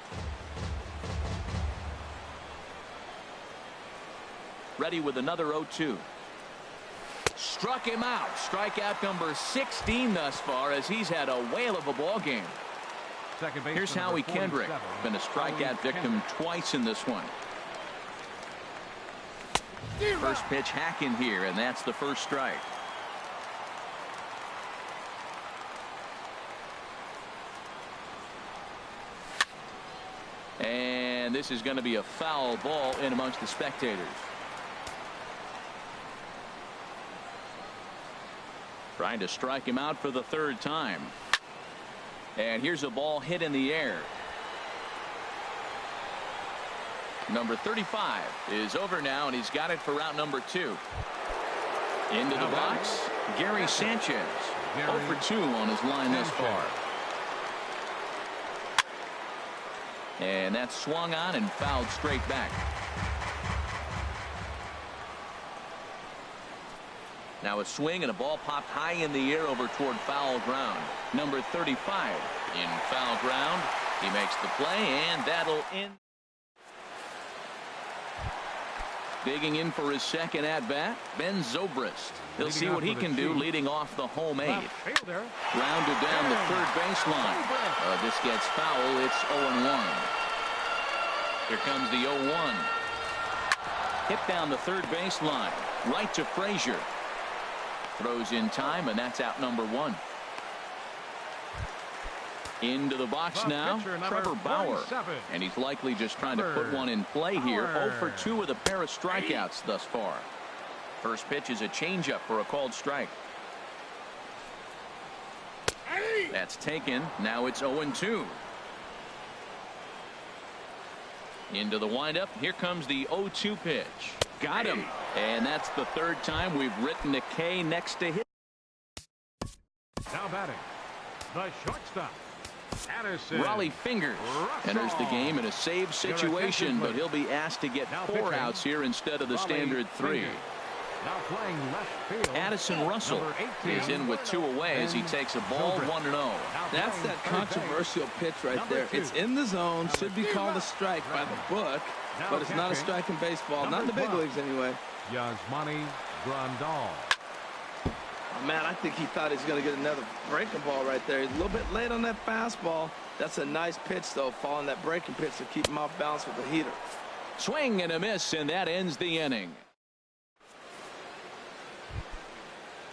Ready with another 0-2. Struck him out. Strikeout number 16 thus far as he's had a whale of a ball game. Here's Howie Kendrick. Been a strikeout victim twice in this one. First pitch hacking here, and that's the first strike. And this is going to be a foul ball in amongst the spectators. Trying to strike him out for the third time. And here's a ball hit in the air. Number 35 is over now, and he's got it for route number 2. Into the box, Gary Sanchez. 0 for 2 on his line thus far. And that's swung on and fouled straight back. Now a swing and a ball popped high in the air over toward foul ground. Number 35 in foul ground. He makes the play, and that'll end. Digging in for his second at-bat, Ben Zobrist. He'll see what he can do leading off the home 8. Grounded down the third baseline. This gets foul. It's 0-1. Here comes the 0-1. Hit down the third baseline. Right to Frazier. Throws in time, and that's out number 1. Into the box now, Trevor Bauer. And he's likely just trying to put one in play here. 0 for 2 with a pair of strikeouts thus far. First pitch is a changeup for a called strike. That's taken. Now it's 0-2. Into the windup. Here comes the 0-2 pitch. Got him. And that's the third time we've written a K next to hit. Now batting, the shortstop, Addison. Rollie Fingers enters the game in a save situation, but he'll be asked to get 4 outs here instead of the standard 3. Now playing left field, Addison Russell is in with 2 away as he takes a ball 1-0. That's that controversial pitch right there. It's in the zone, should be called a strike by the book, but it's not a strike in baseball, not in the big leagues anyway. Yasmani Grandal. Oh, man, I think he thought he was going to get another breaking ball right there. He's a little bit late on that fastball. That's a nice pitch, though, following that breaking pitch to keep him off balance with the heater. Swing and a miss, and that ends the inning.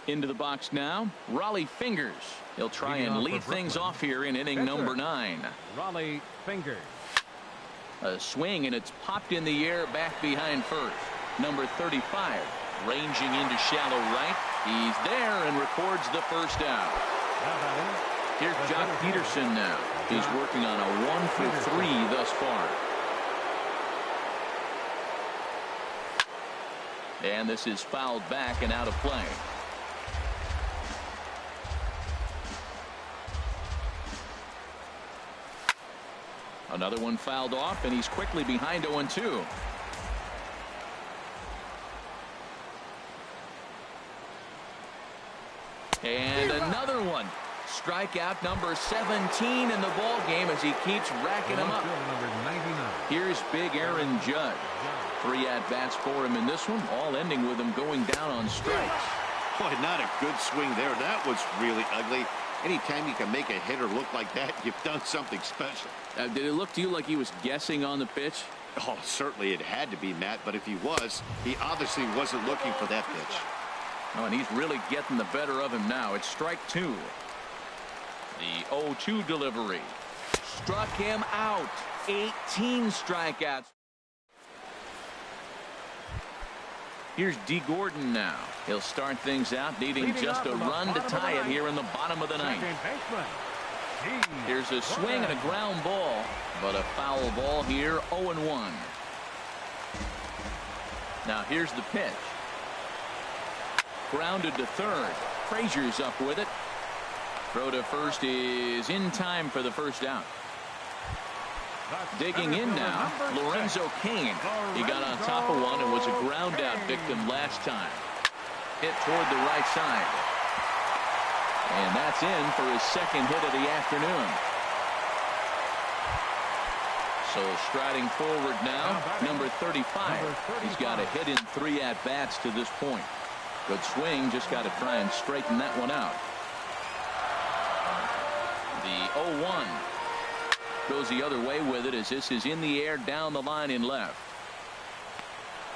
Into the box now, Rollie Fingers. He'll try and lead things off here in inning number 9. Rollie Fingers. A swing, and it's popped in the air back behind first. Number 35, ranging into shallow right. He's there and records the first out. Here's Jock Peterson now. He's working on a 1-for-3 thus far. And this is fouled back and out of play. Another one fouled off, and he's quickly behind 0-2. And another one. Strikeout number 17 in the ball game as he keeps racking them up. Here's big Aaron Judge. 3 at-bats for him in this one, all ending with him going down on strikes. Boy, not a good swing there. That was really ugly. Anytime you can make a hitter look like that, you've done something special. Did it look to you like he was guessing on the pitch? Oh, certainly it had to be, Matt, but if he was, he obviously wasn't looking for that pitch. Oh, and he's really getting the better of him now. It's strike 2. The 0-2 delivery. Struck him out. 18 strikeouts. Here's D. Gordon now. He'll start things out, needing just a run to tie it here in the bottom of the 9th. Here's a swing and a ground ball, but a foul ball here, 0-1. Now here's the pitch. Grounded to third. Frazier's up with it. Throw to first is in time for the first out. Digging in now, Lorenzo Cain. He got on top of one and was a ground out victim last time. Hit toward the right side. And that's in for his second hit of the afternoon. So striding forward now, number 35. He's got a hit in 3 at-bats to this point. Good swing, just got to try and straighten that one out. The 0-1 goes the other way with it as this is in the air down the line in left.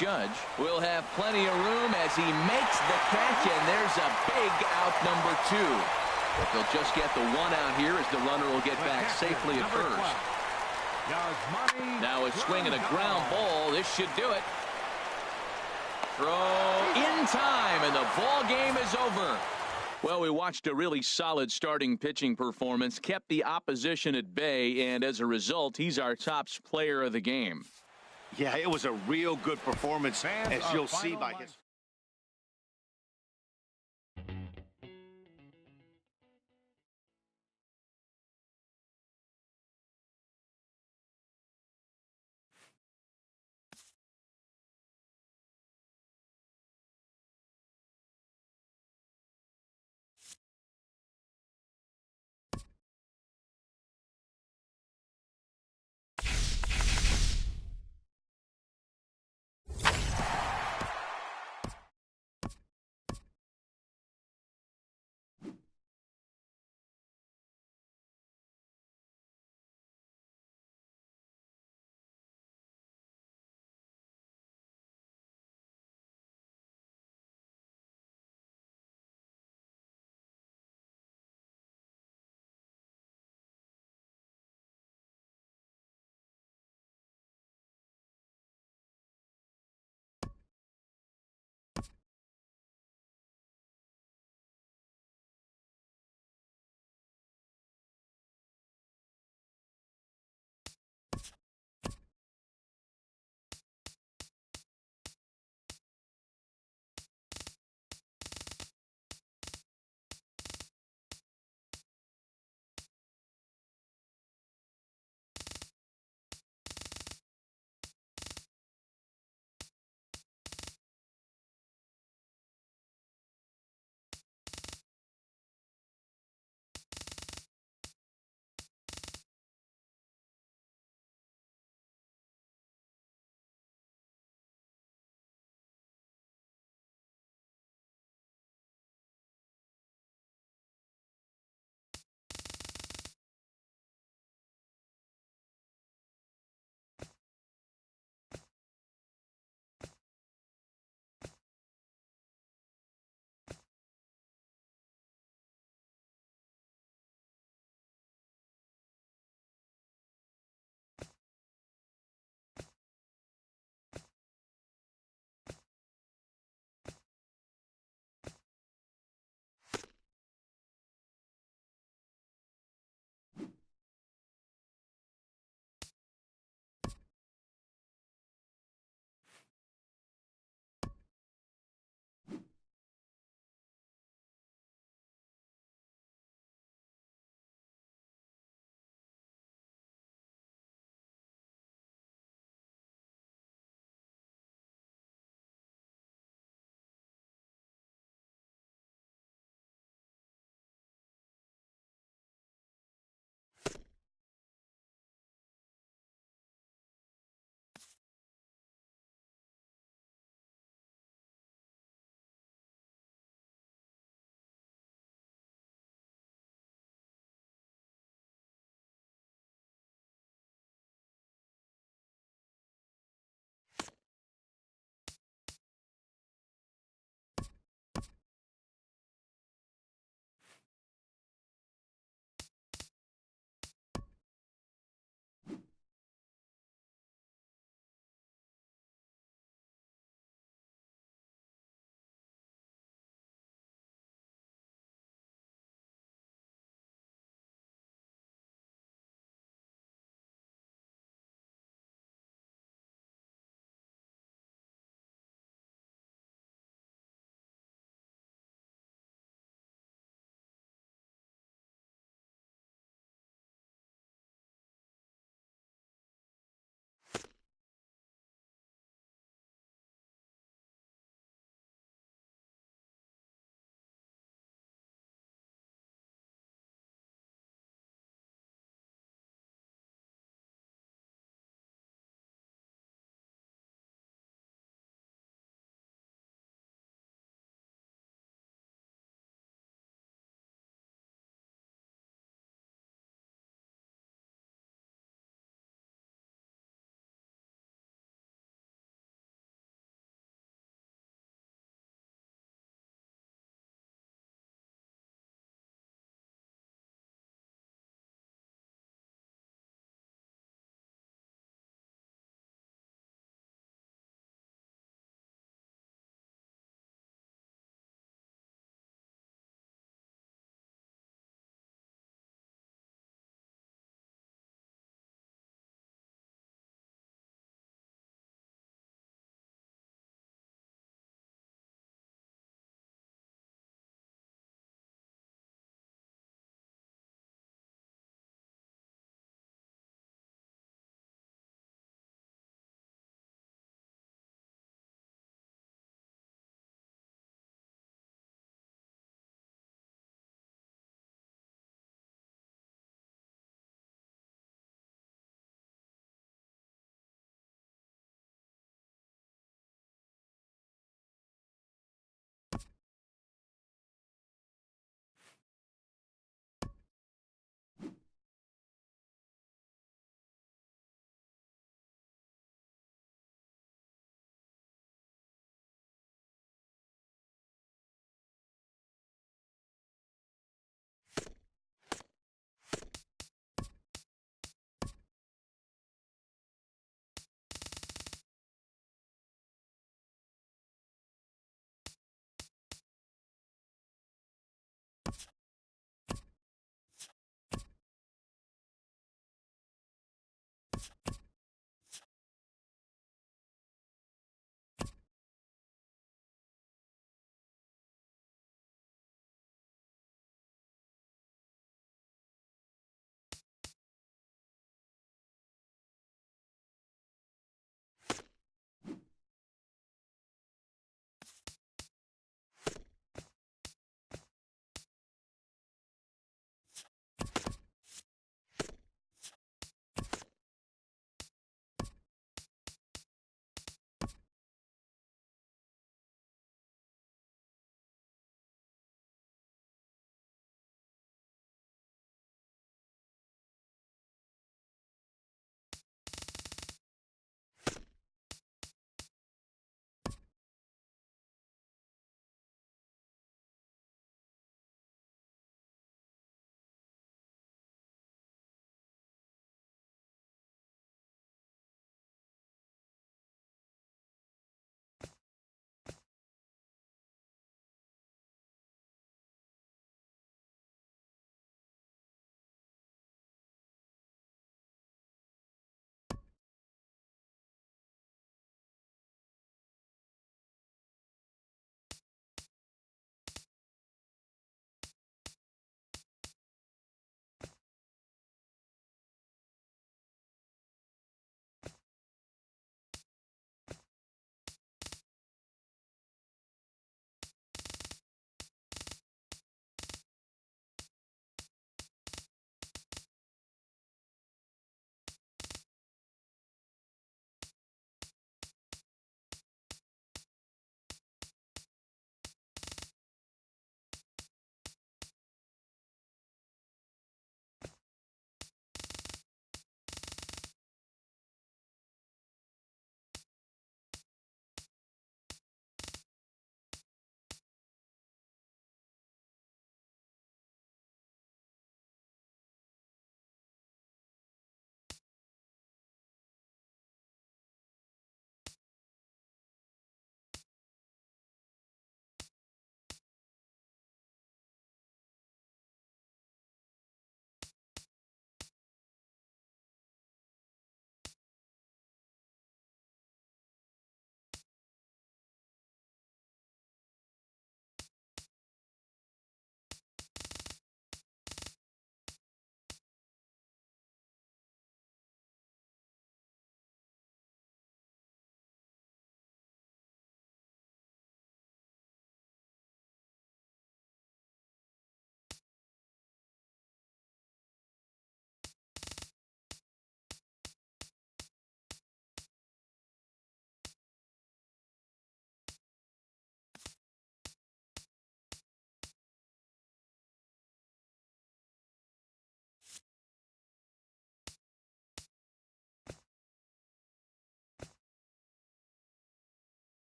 Judge will have plenty of room as he makes the catch, and there's a big out, number 2. But they'll just get the 1 out here as the runner will get back safely at first. Now a swing and a ground ball. This should do it. Throw in time, and the ball game is over. Well, we watched a really solid starting pitching performance, kept the opposition at bay, and as a result, he's our top player of the game. Yeah, it was a real good performance, as you'll see by his...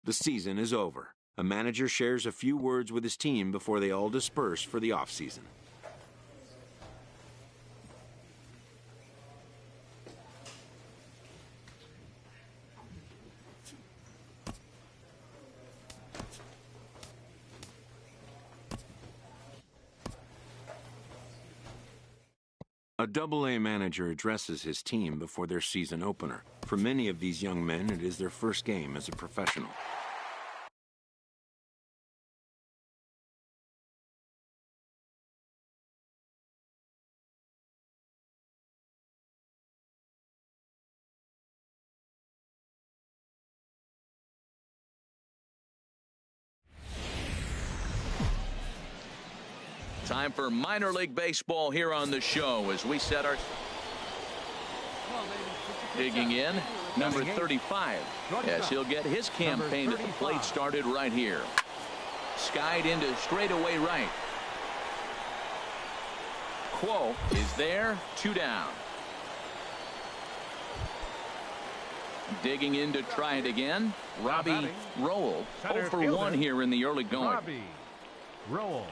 The season is over. A manager shares a few words with his team before they all disperse for the offseason. A Double-A manager addresses his team before their season opener. For many of these young men, it is their first game as a professional. Time for minor league baseball here on the show as we set our... Digging in, number 35. Yes, he'll get his campaign at the plate started right here. Skied into straightaway right. Quo is there, 2 down. Digging in to try it again, Robbie Rowell. 0 for 1 here in the early going. Robbie Rowell.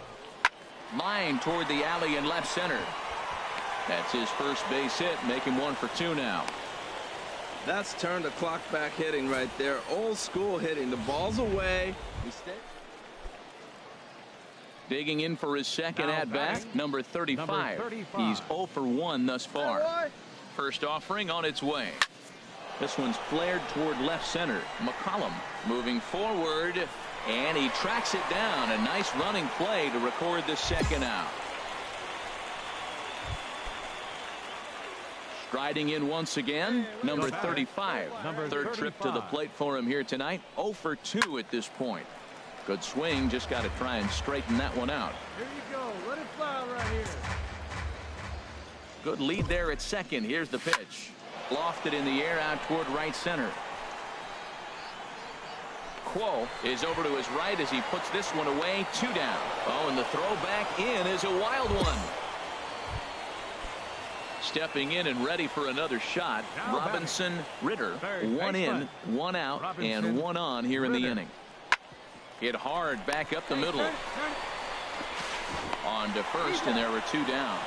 Line toward the alley in left center. That's his first base hit, making 1 for 2 now. That's turn the clock back hitting right there. Old school hitting. The ball's away. Digging in for his second at-bat, number 35. He's 0 for 1 thus far. First offering on its way. This one's flared toward left center. McCollum moving forward, and he tracks it down. A nice running play to record the second out. Striding in once again, number 35. Third trip to the plate for him here tonight. 0 for 2 at this point. Good swing, just got to try and straighten that one out. Here you go. Let it fly right here. Good lead there at second. Here's the pitch. Lofted in the air out toward right center. Quo is over to his right as he puts this one away. 2 down. Oh, and the throw back in is a wild one. Stepping in and ready for another shot. Robinson Ritter. 1 in, 1 out, and 1 on here in the inning. Hit hard back up the middle. On to first, and there were 2 down.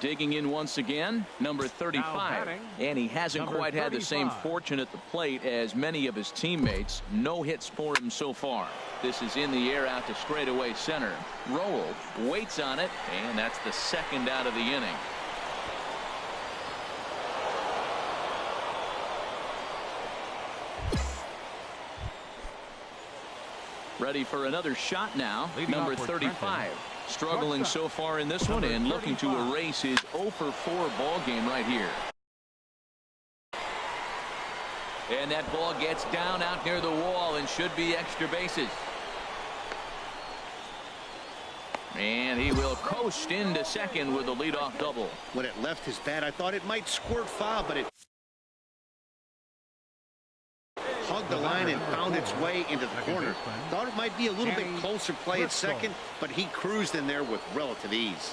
Digging in once again, number 35. And he hasn't quite had the same fortune at the plate as many of his teammates. No hits for him so far. This is in the air out to straightaway center. Rowell waits on it, and that's the second out of the inning. Ready for another shot now, number 35. Struggling so far in this one and looking to erase his 0 for 4 ball game right here. And that ball gets down out near the wall and should be extra bases. And he will coast into second with a leadoff double. When it left his bat, I thought it might squirt foul, but it hugged the line and found its way into the corner. Thought it might be a little bit closer play at second, but he cruised in there with relative ease.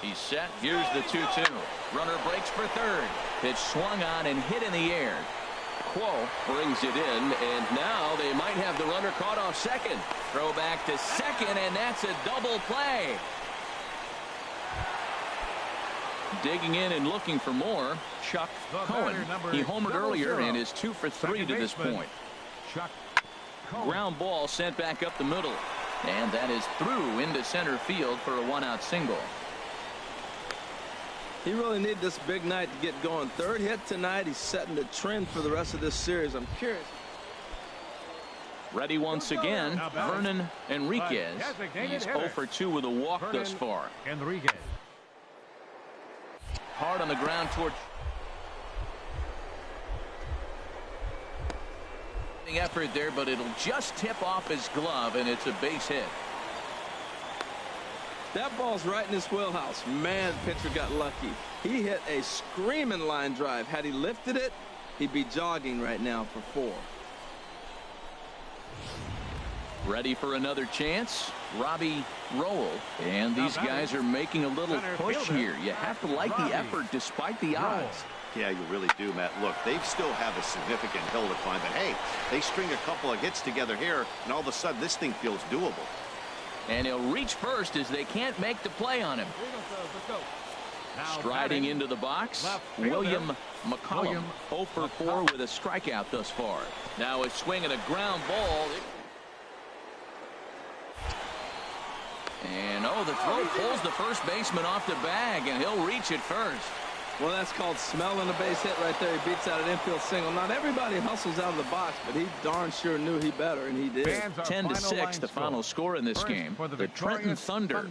He's set. Here's the 2-2. Runner breaks for third. Pitch swung on and hit in the air. Quo brings it in, and now they might have the runner caught off second. Throw back to second, and that's a double play. Digging in and looking for more, Chuck Cohen. He homered earlier and is 2 for 3 to this point. Ground ball sent back up the middle, and that is through into center field for a 1-out single. He really needed this big night to get going. Third hit tonight. He's setting the trend for the rest of this series. I'm curious. Ready once again, Vernon Enriquez. He's 0 for 2 with a walk thus far. Enriquez. Hard on the ground toward effort there, but it'll just tip off his glove, and it's a base hit. That ball's right in his wheelhouse. Man, pitcher got lucky. He hit a screaming line drive. Had he lifted it, he'd be jogging right now for 4. Ready for another chance, Robbie Rowell. And these guys are making a little push here. You have to like the effort despite the odds. Yeah, you really do, Matt. Look, they still have a significant hill to climb, but hey, they string a couple of hits together here, and all of a sudden this thing feels doable. And he'll reach first as they can't make the play on him. Striding into the box, William McCollum, 0 for 4 with a strikeout thus far. Now a swing and a ground ball. And the throw pulls the first baseman off the bag, and he'll reach it first. Well, that's called smelling the base hit right there. He beats out an infield single. Not everybody hustles out of the box, but he darn sure knew he better, and he did. 10-6, the final score in this game. The Trenton Thunder.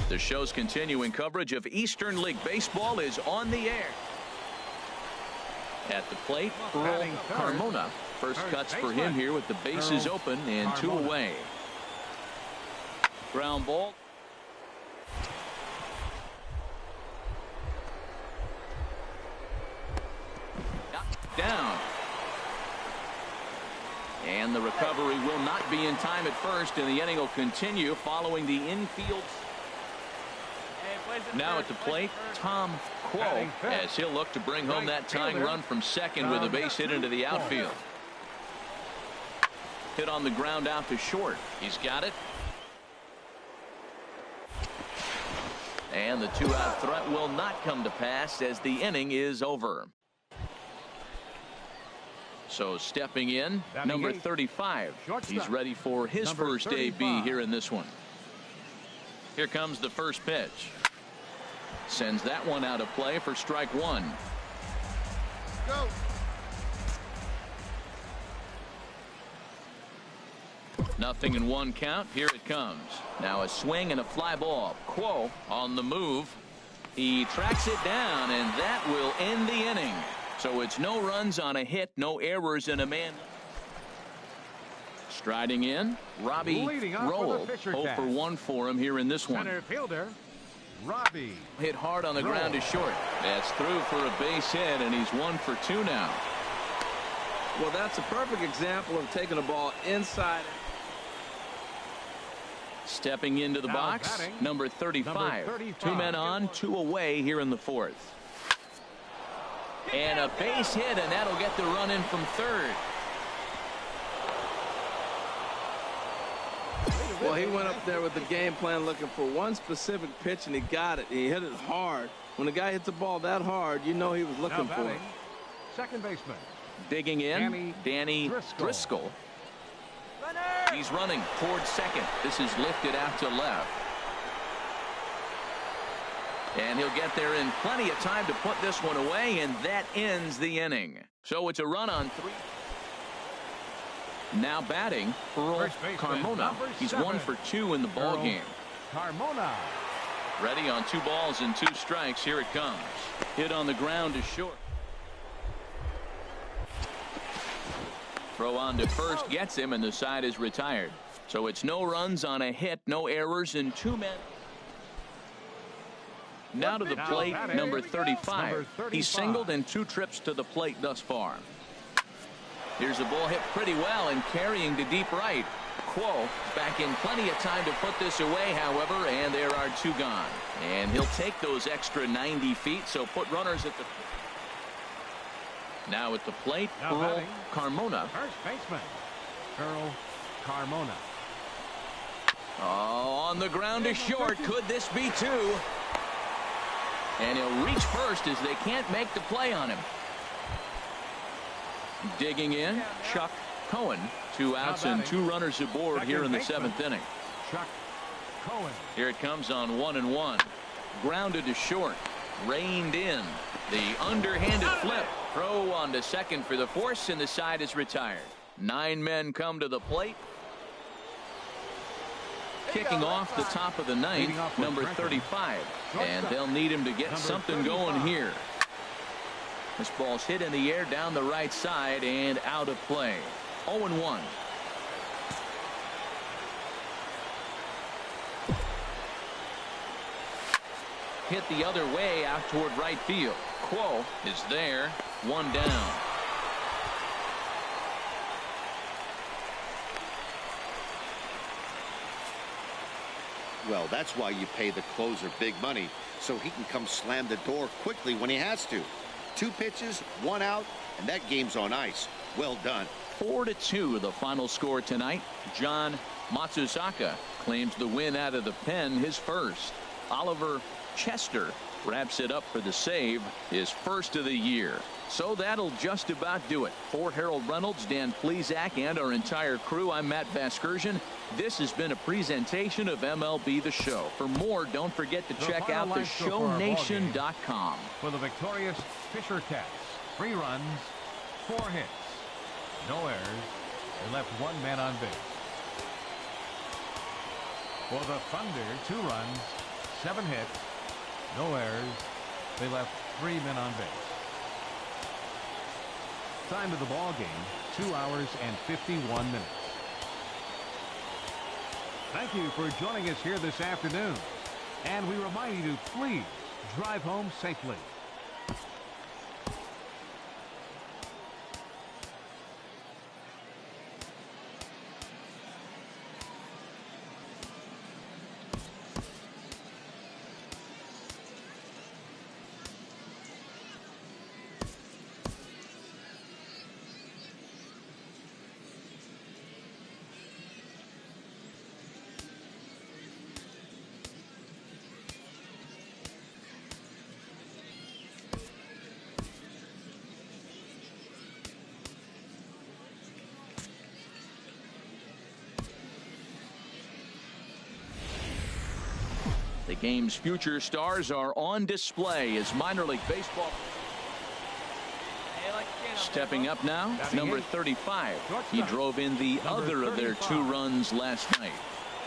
The show's continuing coverage of Eastern League Baseball is on the air. At the plate, Earl Carmona. First cuts for him here with the bases open and 2 away. Ground ball. Down. And the recovery will not be in time at first, and the inning will continue following the infield. Now at the plate, Tom Quo, as he'll look to bring home that tying run from second with a base hit into the outfield. Hit on the ground out to short. He's got it. And the 2-out threat will not come to pass as the inning is over. So stepping in, number 35. He's ready for his first AB here in this one. Here comes the first pitch. Sends that one out of play for strike 1. Go. Nothing in 1 count. Here it comes. Now a swing and a fly ball. Quo on the move. He tracks it down, and that will end the inning. So it's no runs on a hit, no errors, and a man. Striding in, Robbie Roll. 0 for 1 for him here in this one. Center fielder, Robbie. Hit hard on the ground to short. That's through for a base hit, and he's 1 for 2 now. Well, that's a perfect example of taking a ball inside. Stepping into the box, number 35. 2 men on, 2 away here in the 4th. And a base hit, and that'll get the run in from third. Well, he went up there with the game plan looking for one specific pitch, and he got it. He hit it hard. When a guy hits a ball that hard, you know he was looking for it. Second baseman. Digging in, Danny Driscoll. He's running towards second. This is lifted out to left. And he'll get there in plenty of time to put this one away, and that ends the inning. So it's a run on 3. Now batting, Earl Carmona. He's 1 for 2 in the ball game. Carmona. Ready on 2 balls and 2 strikes. Here it comes. Hit on the ground to short. Throw on to first gets him, and the side is retired. So it's no runs on a hit, no errors, and 2 men. Now to the plate, number 35. He's singled in 2 trips to the plate thus far. Here's a ball hit pretty well and carrying to deep right. Quo back in plenty of time to put this away, however, and there are 2 gone. And he'll take those extra 90 feet, so put runners at the... Now at the plate, Earl Carmona. First baseman, Earl Carmona. Oh, on the ground to short. Could this be 2? And he'll reach first as they can't make the play on him. Digging in, Chuck Cohen. 2 outs and 2 runners aboard here in the 7th inning. Chuck Cohen. Here it comes on 1-1. Grounded to short. Reined in. The underhanded flip. Throw on to second for the force, and the side is retired. 9 men come to the plate. Kicking off the top of the 9th, number 35. And they'll need him to get something going here. This ball's hit in the air down the right side and out of play. 0-1. Hit the other way out toward right field. Quo is there. 1 down. well. That's why you pay the closer big money, so he can come slam the door quickly when he has to. 2 pitches, 1 out, and that game's on ice. Well done. 4-2 the final score tonight. John Matsusaka claims the win out of the pen, his first. Oliver Chester wraps it up for the save, his first of the year. So that'll just about do it. For Harold Reynolds, Dan Plesac, and our entire crew, I'm Matt Vasgersian. This has been a presentation of MLB The Show. For more, don't forget to check out theshownation.com. For the victorious Fisher Cats, 3 runs, 4 hits, no errors. They left 1 man on base. For the Thunder, 2 runs, 7 hits, no errors. They left 3 men on base. Time of the ball game, 2 hours and 51 minutes. Thank you for joining us here this afternoon. And we remind you to please drive home safely. The game's future stars are on display as minor league baseball. Stepping up now, number 35. He drove in the other of their 2 runs last night.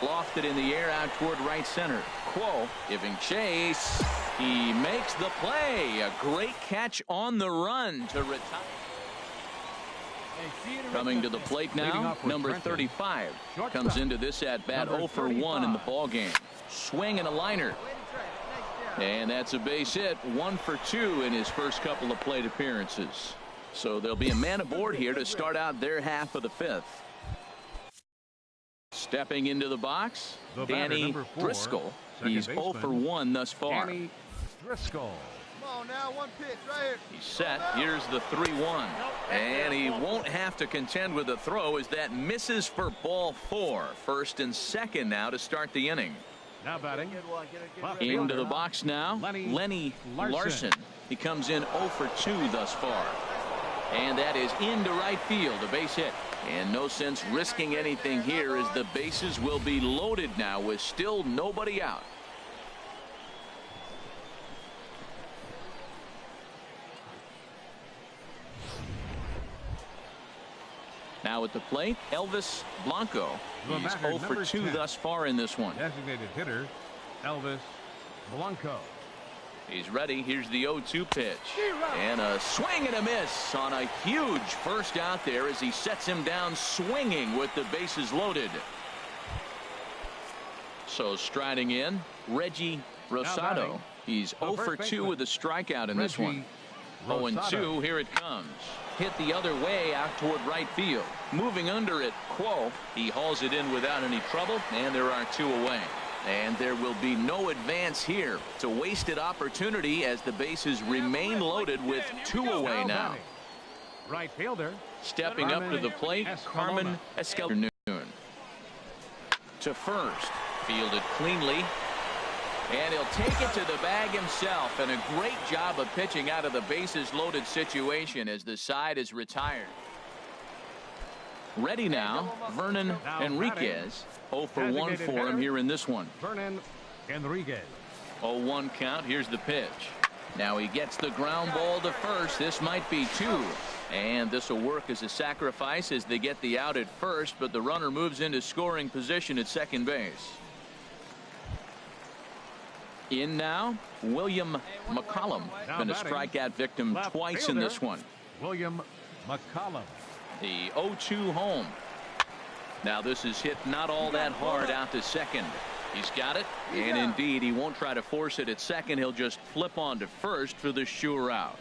Lofted in the air out toward right center. Quo giving chase. He makes the play. A great catch on the run to retire. Coming to the plate now, number 35 comes into this at bat 0 for 1 in the ball game. Swing and a liner. And that's a base hit. 1 for 2 in his first couple of plate appearances. So there'll be a man aboard here to start out their half of the 5th. Stepping into the box, Danny Driscoll. He's 0 for 1 thus far. Danny Driscoll. Come on now, 1 pitch right here. He's set. Here's the 3-1. And he won't have to contend with the throw as that misses for ball 4. First and second now to start the inning. Now batting. Into the box now, Lenny Larson. He comes in 0 for 2 thus far. And that is into right field, a base hit. And no sense risking anything here as the bases will be loaded now with still nobody out. Now at the plate, Elvis Blanco. He's 0 for 2 thus far in this one. Designated hitter, Elvis Blanco. He's ready. Here's the 0-2 pitch. And a swing and a miss on a huge first out there as he sets him down swinging with the bases loaded. So striding in, Reggie Rosado. He's 0 for 2 with a strikeout in this one. 0-2, here it comes. Hit the other way out toward right field. Moving under it, Quo. He hauls it in without any trouble, and there are 2 away. And there will be no advance here. It's a wasted opportunity as the bases remain loaded with 2 away now. Right fielder. Stepping up to the plate, Carmen Escalera. To first. Fielded cleanly. And he'll take it to the bag himself. And a great job of pitching out of the bases loaded situation as the side is retired. Ready now, Vernon Enriquez. 0 for 1 for him here in this one. Vernon Enriquez. 0-1 count. Here's the pitch. Now he gets the ground ball to first. This might be 2. And this will work as a sacrifice as they get the out at first, but the runner moves into scoring position at second base. In now, William McCollum. Been a strikeout victim twice in this one. William McCollum. The 0-2 home. Now this is hit not all that hard out to second. He's got it, and indeed he won't try to force it at second. He'll just flip on to first for the sure out.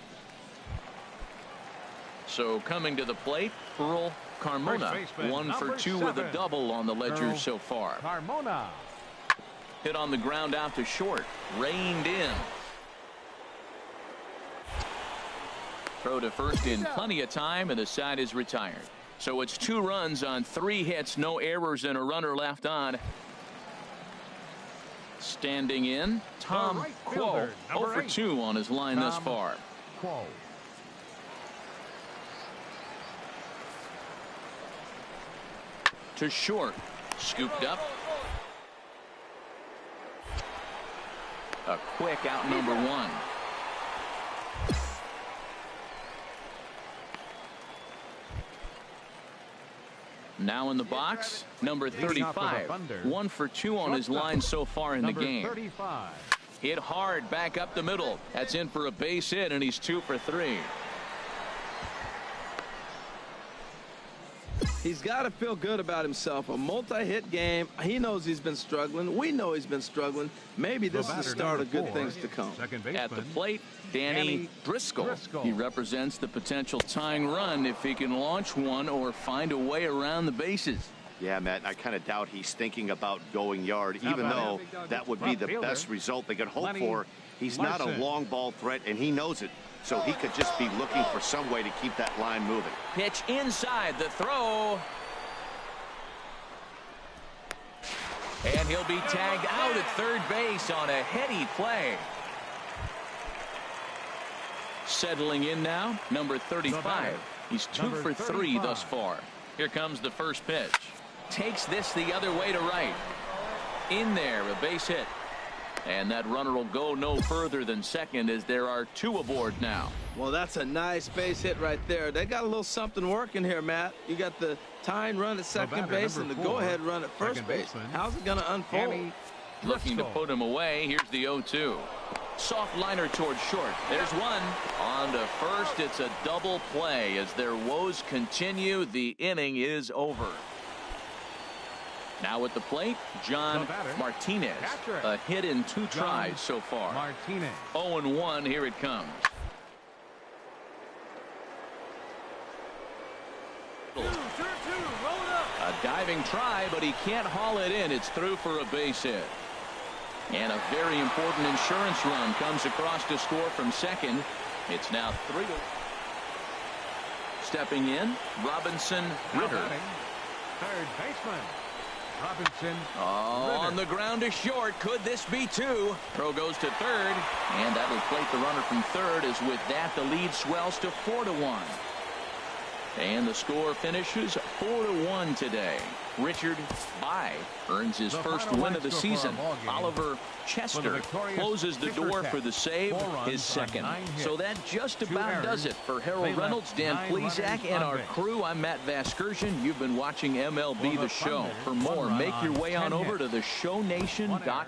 So coming to the plate, Earl Carmona. 1 for 2 with a double on the ledger so far. Carmona. Hit on the ground out to short. Reined in. Throw to first in plenty of time, and the side is retired. So it's 2 runs on 3 hits, no errors, and a runner left on. Standing in, Tom right Quo, fielder, 0 for 8. 2 on his line thus Tom far. Quo. To short, scooped up. A quick out number 1. Now in the box, number 35. 1 for 2 on his line so far in the game. 35. Hit hard back up the middle. That's in for a base hit, and he's 2 for 3. He's got to feel good about himself. A multi-hit game. He knows he's been struggling. We know he's been struggling. Maybe this is the start of good things to come. At the plate, Danny Driscoll. He represents the potential tying run if he can launch one or find a way around the bases. Yeah, Matt, I kind of doubt he's thinking about going yard, even though that would be the best result they could hope for. He's not a long ball threat, and he knows it. So he could just be looking for some way to keep that line moving. Pitch inside the throw. And he'll be tagged out at third base on a heady play. Settling in now, number 35. He's 2 for 3 thus far. Here comes the first pitch. Takes this the other way to right. In there, a base hit. And that runner will go no further than second as there are 2 aboard now. Well, that's a nice base hit right there. They got a little something working here, Matt. You got the tying run at second base and the go-ahead run at first base. How's it going to unfold? Looking to put him away. Here's the 0-2. Soft liner towards short. There's one. On to first. It's a double play. As their woes continue, the inning is over. Now at the plate, John Martinez. A hit in 2 tries so far. Martinez. 0-1. Here it comes. A diving try, but he can't haul it in. It's through for a base hit. And a very important insurance run comes across to score from second. It's now 3-2. Stepping in, Robinson Ritter. Third baseman. Robinson. On the ground to short. Could this be 2? Throw goes to third, and that'll plate the runner from third. As with that, the lead swells to 4-1. And the score finishes 4-1 today. Richard Bye earns his first win of the season. Oliver Chester closes the door for the save, his second. So that just about does it for Harold Reynolds, Dan Plesac, and our crew. I'm Matt Vasgersian. You've been watching MLB The Show. For more, make your way on over to theshownation.com.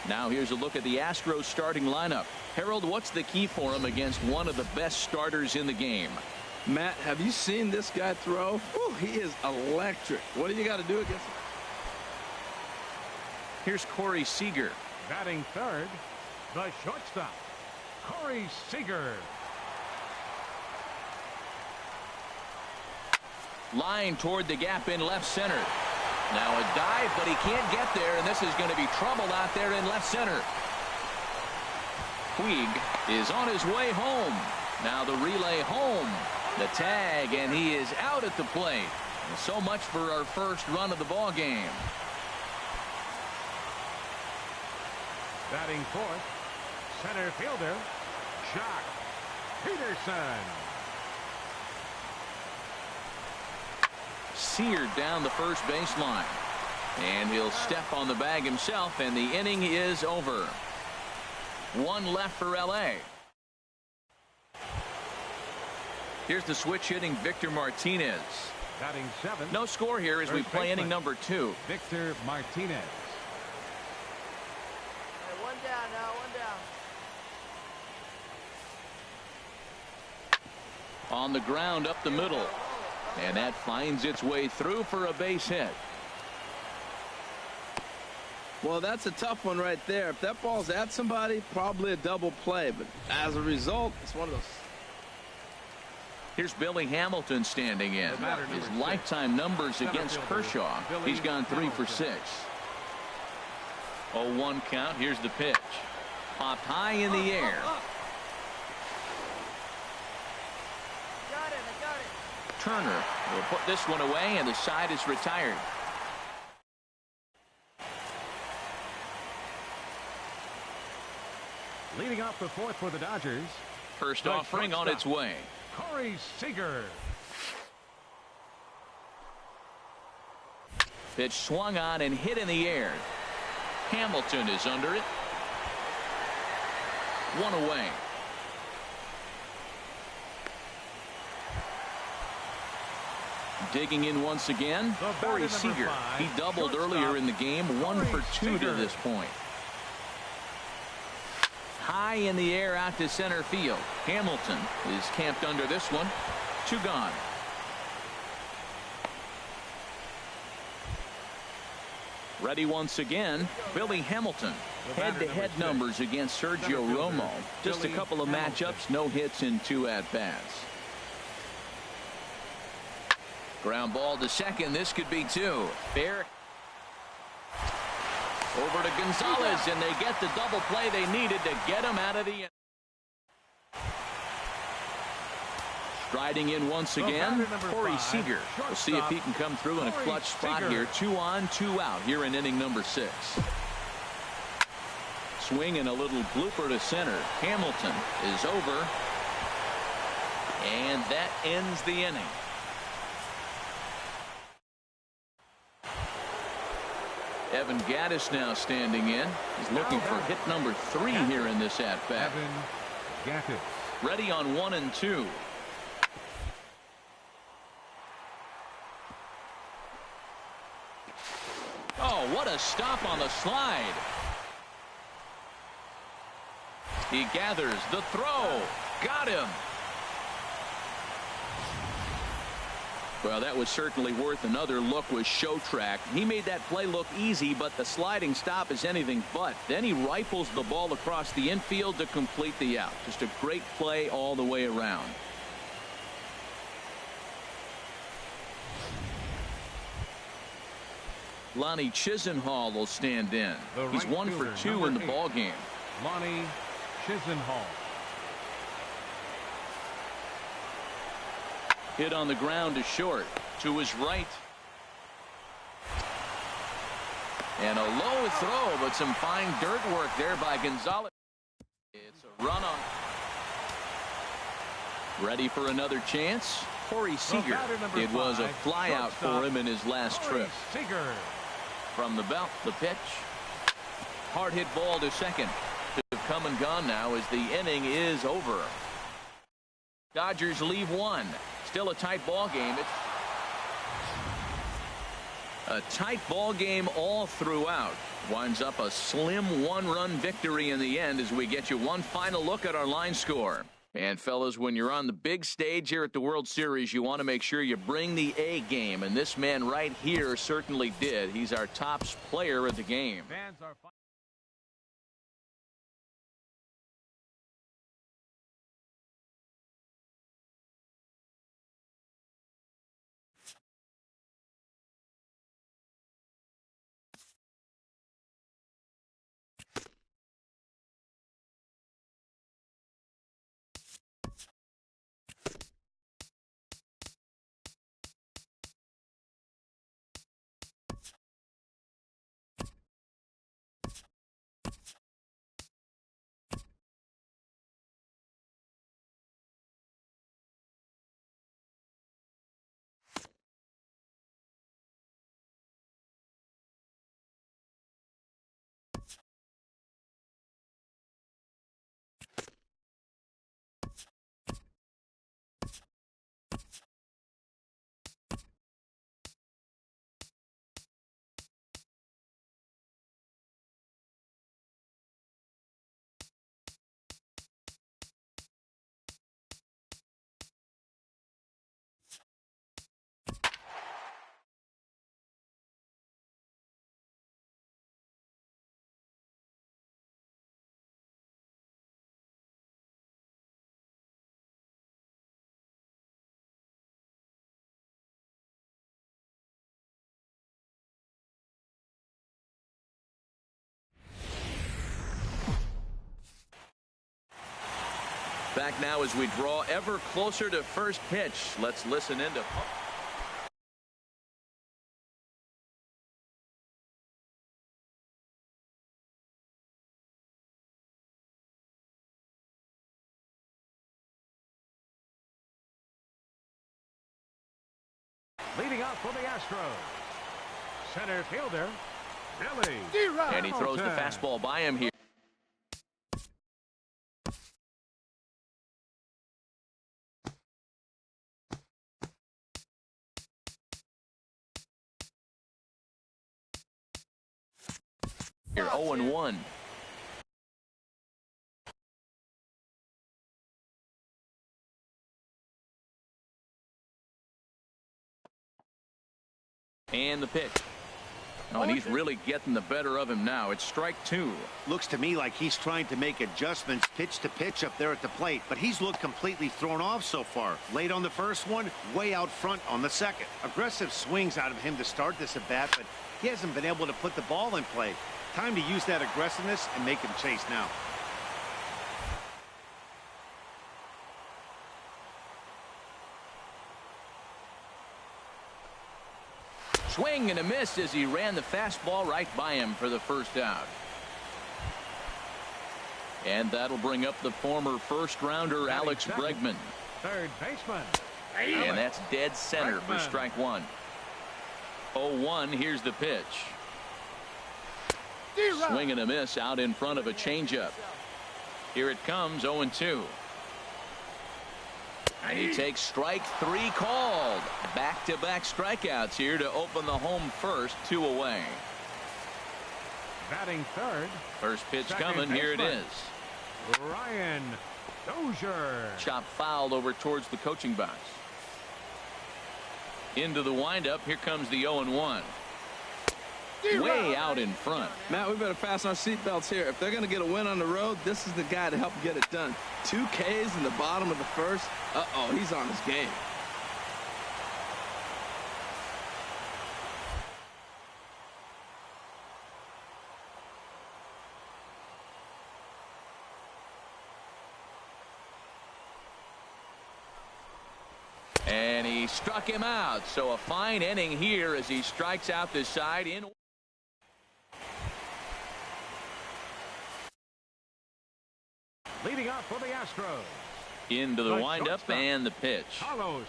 Now here's a look at the Astros starting lineup. Harold, what's the key for him against one of the best starters in the game? Matt, have you seen this guy throw? Whew, he is electric. What do you got to do against him? Here's Corey Seager. Batting third, the shortstop, Corey Seager. Line toward the gap in left center. Now a dive, but he can't get there, and this is going to be trouble out there in left center. Puig is on his way home. Now the relay home. The tag, and he is out at the plate. And so much for our first run of the ball game. Batting fourth, center fielder, Joc Pederson. Seared down the first baseline. And he'll step on the bag himself, and the inning is over. One left for L.A. Here's the switch hitting Victor Martinez. Batting seventh. No score here as we play inning number 2. Victor Martinez. Hey, one down now, one down. On the ground up the middle. And that finds its way through for a base hit. Well, that's a tough one right there. If that ball's at somebody, probably a double play. But as a result, it's one of those. Here's Billy Hamilton standing in. His lifetime numbers against Kershaw. He's gone 3 for 6. 0-1 count. Here's the pitch. Popped high in the air. Got it, I got it. Turner will put this one away, and the side is retired. Leading off the fourth for the Dodgers. First offering on its way. Corey Seager. Pitch swung on and hit in the air. Hamilton is under it. One away. Digging in once again, Corey Seager. He doubled earlier in the game, 1 for 2 to this point. High in the air out to center field. Hamilton is camped under this one. 2 gone. Ready once again, Billy Hamilton. Head-to-head numbers against Sergio Romo. Just a couple of matchups, no hits in 2 at-bats. Ground ball to second. This could be 2. Fair. Over to Gonzalez, and they get the double play they needed to get him out of the end. Striding in once again, Corey Seager. We'll see if he can come through in a clutch spot here. 2 on, 2 out here in inning number 6. Swing and a little blooper to center. Hamilton is over, and that ends the inning. Evan Gattis now standing in. He's looking for hit number 3 here in this at-bat. Evan Gattis. Ready on 1 and 2. Oh, what a stop on the slide. He gathers the throw. Got him. Well, that was certainly worth another look with Showtrack. He made that play look easy, but the sliding stop is anything but. Then he rifles the ball across the infield to complete the out. Just a great play all the way around. Lonnie Chisenhall will stand in. He's 1 for 2 in the ball game. Lonnie Chisenhall. Hit on the ground to short. To his right. And a low throw, but some fine dirt work there by Gonzalez. It's a run on. Ready for another chance? Corey Seager. It was a flyout for him in his last trip. Seager. From the belt, the pitch. Hard hit ball to second. Have come and gone now as the inning is over. Dodgers leave 1. Still a tight ball game. A tight ball game all throughout. Winds up a slim 1-run victory in the end as we get you one final look at our line score. And fellas, when you're on the big stage here at the World Series, you want to make sure you bring the A game, and this man right here certainly did. He's our top player of the game. Fans are back now as we draw ever closer to first pitch. Let's listen into. leading off for the Astros. Center fielder, Billy. And he throws the fastball by him here. Here 0-1. And the pitch. Oh, and he's really getting the better of him now. It's strike 2. Looks to me like he's trying to make adjustments pitch to pitch up there at the plate, but he's looked completely thrown off so far. Late on the first one, way out front on the second. Aggressive swings out of him to start this at bat, but he hasn't been able to put the ball in play. Time to use that aggressiveness and make him chase now. Swing and a miss as he ran the fastball right by him for the first out. And that'll bring up the former first-rounder Alex Bregman. Third baseman. And that's dead center for strike 1. 0-1. Here's the pitch. Swing and a miss out in front of a changeup. Here it comes, 0-2. And he takes strike 3 called. Back-to-back strikeouts here to open the home first, 2 away. Batting third. First pitch coming. Here it is. Ryan Dozier. Chop fouled over towards the coaching box. Into the windup. Here comes the 0-1. Way out in front. Matt, we better fasten our seatbelts here. If they're going to get a win on the road, this is the guy to help get it done. 2 Ks in the bottom of the first. Uh-oh, he's on his game. And he struck him out. So a fine inning here as he strikes out this side in. Leading off for the Astros. Into the windup and the pitch. Carlos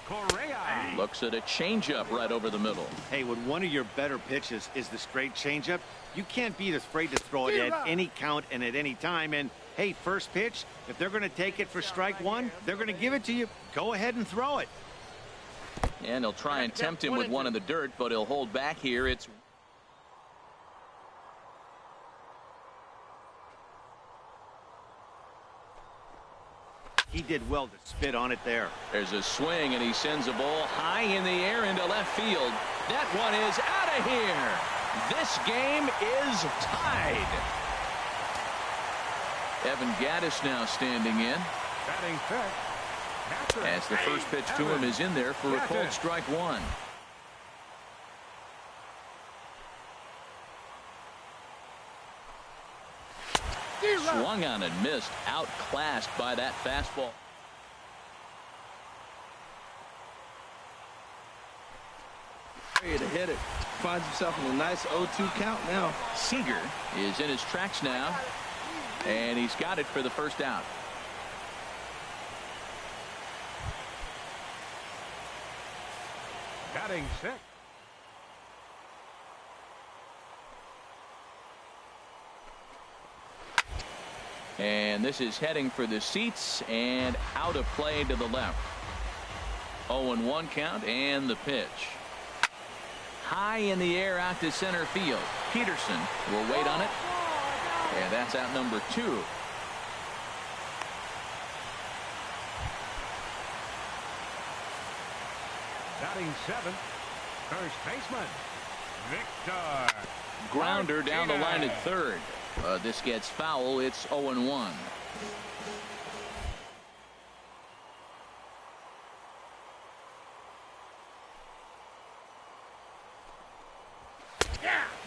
Correa. Looks at a changeup right over the middle. Hey, when one of your better pitches is the straight changeup, you can't be afraid to throw it at any count and at any time. And hey, first pitch, if they're going to take it for strike 1, they're going to give it to you. Go ahead and throw it. And he'll try and tempt him with one in the dirt, but he'll hold back here. It's He did well to spit on it there. There's a swing, and he sends a ball high in the air into left field. That one is out of here. This game is tied. Evan Gattis now standing in. Batting fifth. As the first pitch to him is in there for a called strike one. Swung on and missed, outclassed by that fastball. Ready to hit it. Finds himself in a nice 0-2 count now. Seager is in his tracks now, and he's got it for the first out. Batting sixth. And this is heading for the seats and out of play to the left. 0-1 count and the pitch. High in the air out to center field. Peterson will wait on it. And that's out number 2. Batting seventh. First baseman. Victor. Grounder down the line at third. This gets foul. It's 0-1.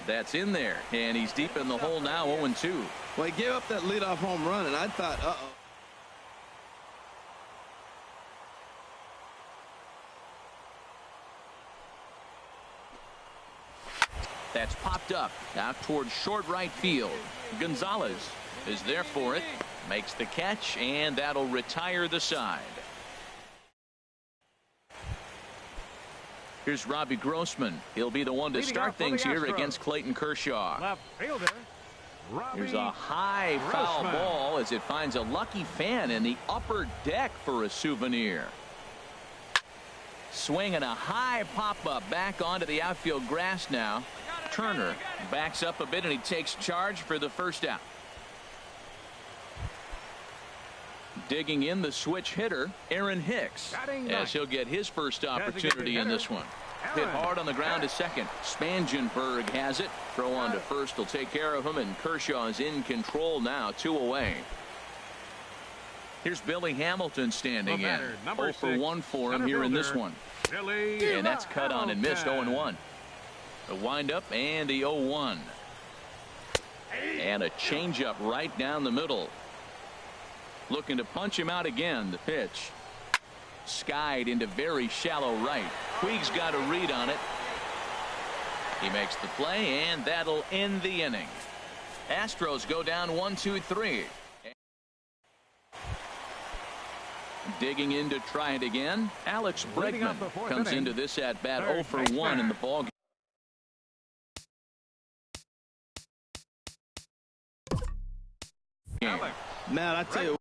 That's in there, and he's deep in the hole now. 0-2. Well, he gave up that leadoff home run, and I thought, uh-oh. That's popped up out towards short right field. Gonzalez is there for it, makes the catch, and that'll retire the side. Here's Robbie Grossman. He'll be the one to start things here against Clayton Kershaw. Left fielder. Here's a high foul ball as it finds a lucky fan in the upper deck for a souvenir. Swing and a high pop-up back onto the outfield grass now. Turner backs up a bit, and he takes charge for the first out. Digging in the switch hitter, Aaron Hicks, as he'll get his first opportunity in this one. Hit hard on the ground to second. Spangenberg has it. Throw on to first will take care of him, and Kershaw is in control now, 2 away. Here's Billy Hamilton standing in. 0 for 1 for him here in this one. And that's cut on and missed. 0-1. A windup and the 0-1. And a changeup right down the middle. Looking to punch him out again. The pitch. Skied into very shallow right. Puig's got a read on it. He makes the play, and that'll end the inning. Astros go down 1-2-3. Digging in to try it again. Alex Bregman comes into this at bat 0 for 1 in the ball game. Matt, I tell you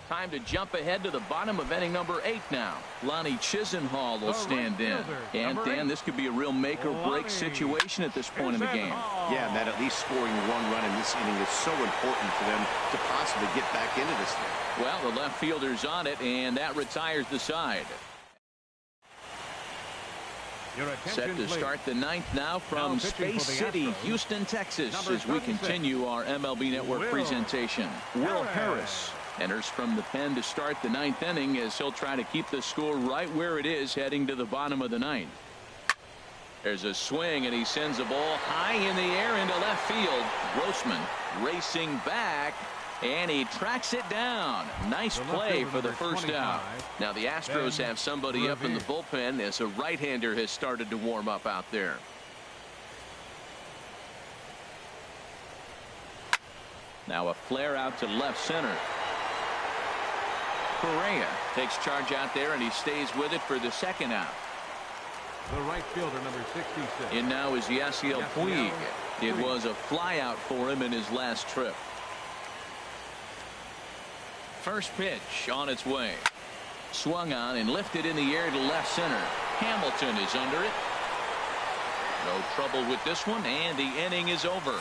Time to jump ahead to the bottom of inning number 8 now. Lonnie Chisenhall will stand in. And, Dan, this could be a real make-or-break situation at this point in the game. Yeah, Matt, at least scoring 1 run in this inning is so important for them to possibly get back into this thing. Well, the left fielder's on it, and that retires the side. Set to start the 9th now from Space City, Houston, Texas, as we continue our MLB Network presentation. Will Harris enters from the pen to start the 9th inning as he'll try to keep the score right where it is heading to the bottom of the 9th. There's a swing, and he sends a ball high in the air into left field. Grossman racing back, and he tracks it down. Nice play for the first out. Now the Astros have somebody up in the bullpen as a right-hander has started to warm up out there. Now a flare out to left center. Correa takes charge out there, and he stays with it for the second out. The right fielder, number 66. In now is Yasiel Puig. It was a flyout for him in his last trip. First pitch on its way. Swung on and lifted in the air to left center. Hamilton is under it. No trouble with this one, and the inning is over.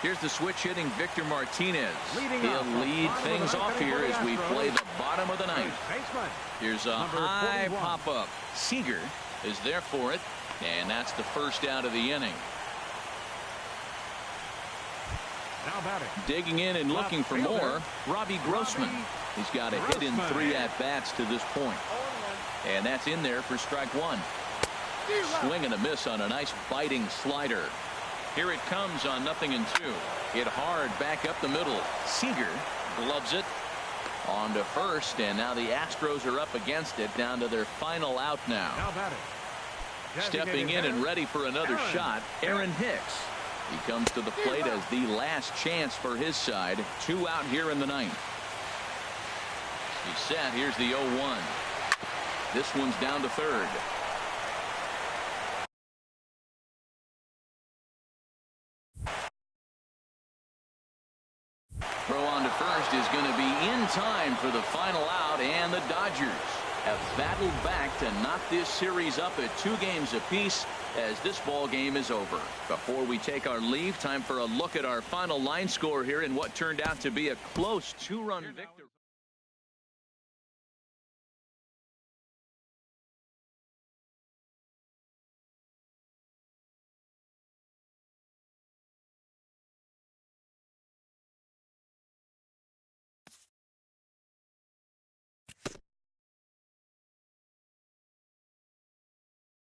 Here's the switch hitting Victor Martinez. He'll lead things off here as we play the bottom of the 9th. Here's a high pop-up. Seager is there for it, and that's the first out of the inning. Digging in and looking for more, Robbie Grossman. He's got a hit in 3 at-bats to this point. And that's in there for strike 1. Swing and a miss on a nice biting slider. Here it comes on 0-2. Hit hard back up the middle. Seager gloves it on to first, and now the Astros are up against it, down to their final out now. Stepping in and ready for another shot, Aaron Hicks. He comes to the plate as the last chance for his side. 2 out here in the 9th. He's set. Here's the 0-1. This one's down to third. Throw on to first is going to be in time for the final out, and the Dodgers have battled back to knock this series up at 2 games apiece as this ball game is over. Before we take our leave, time for a look at our final line score here in what turned out to be a close 2-run victory.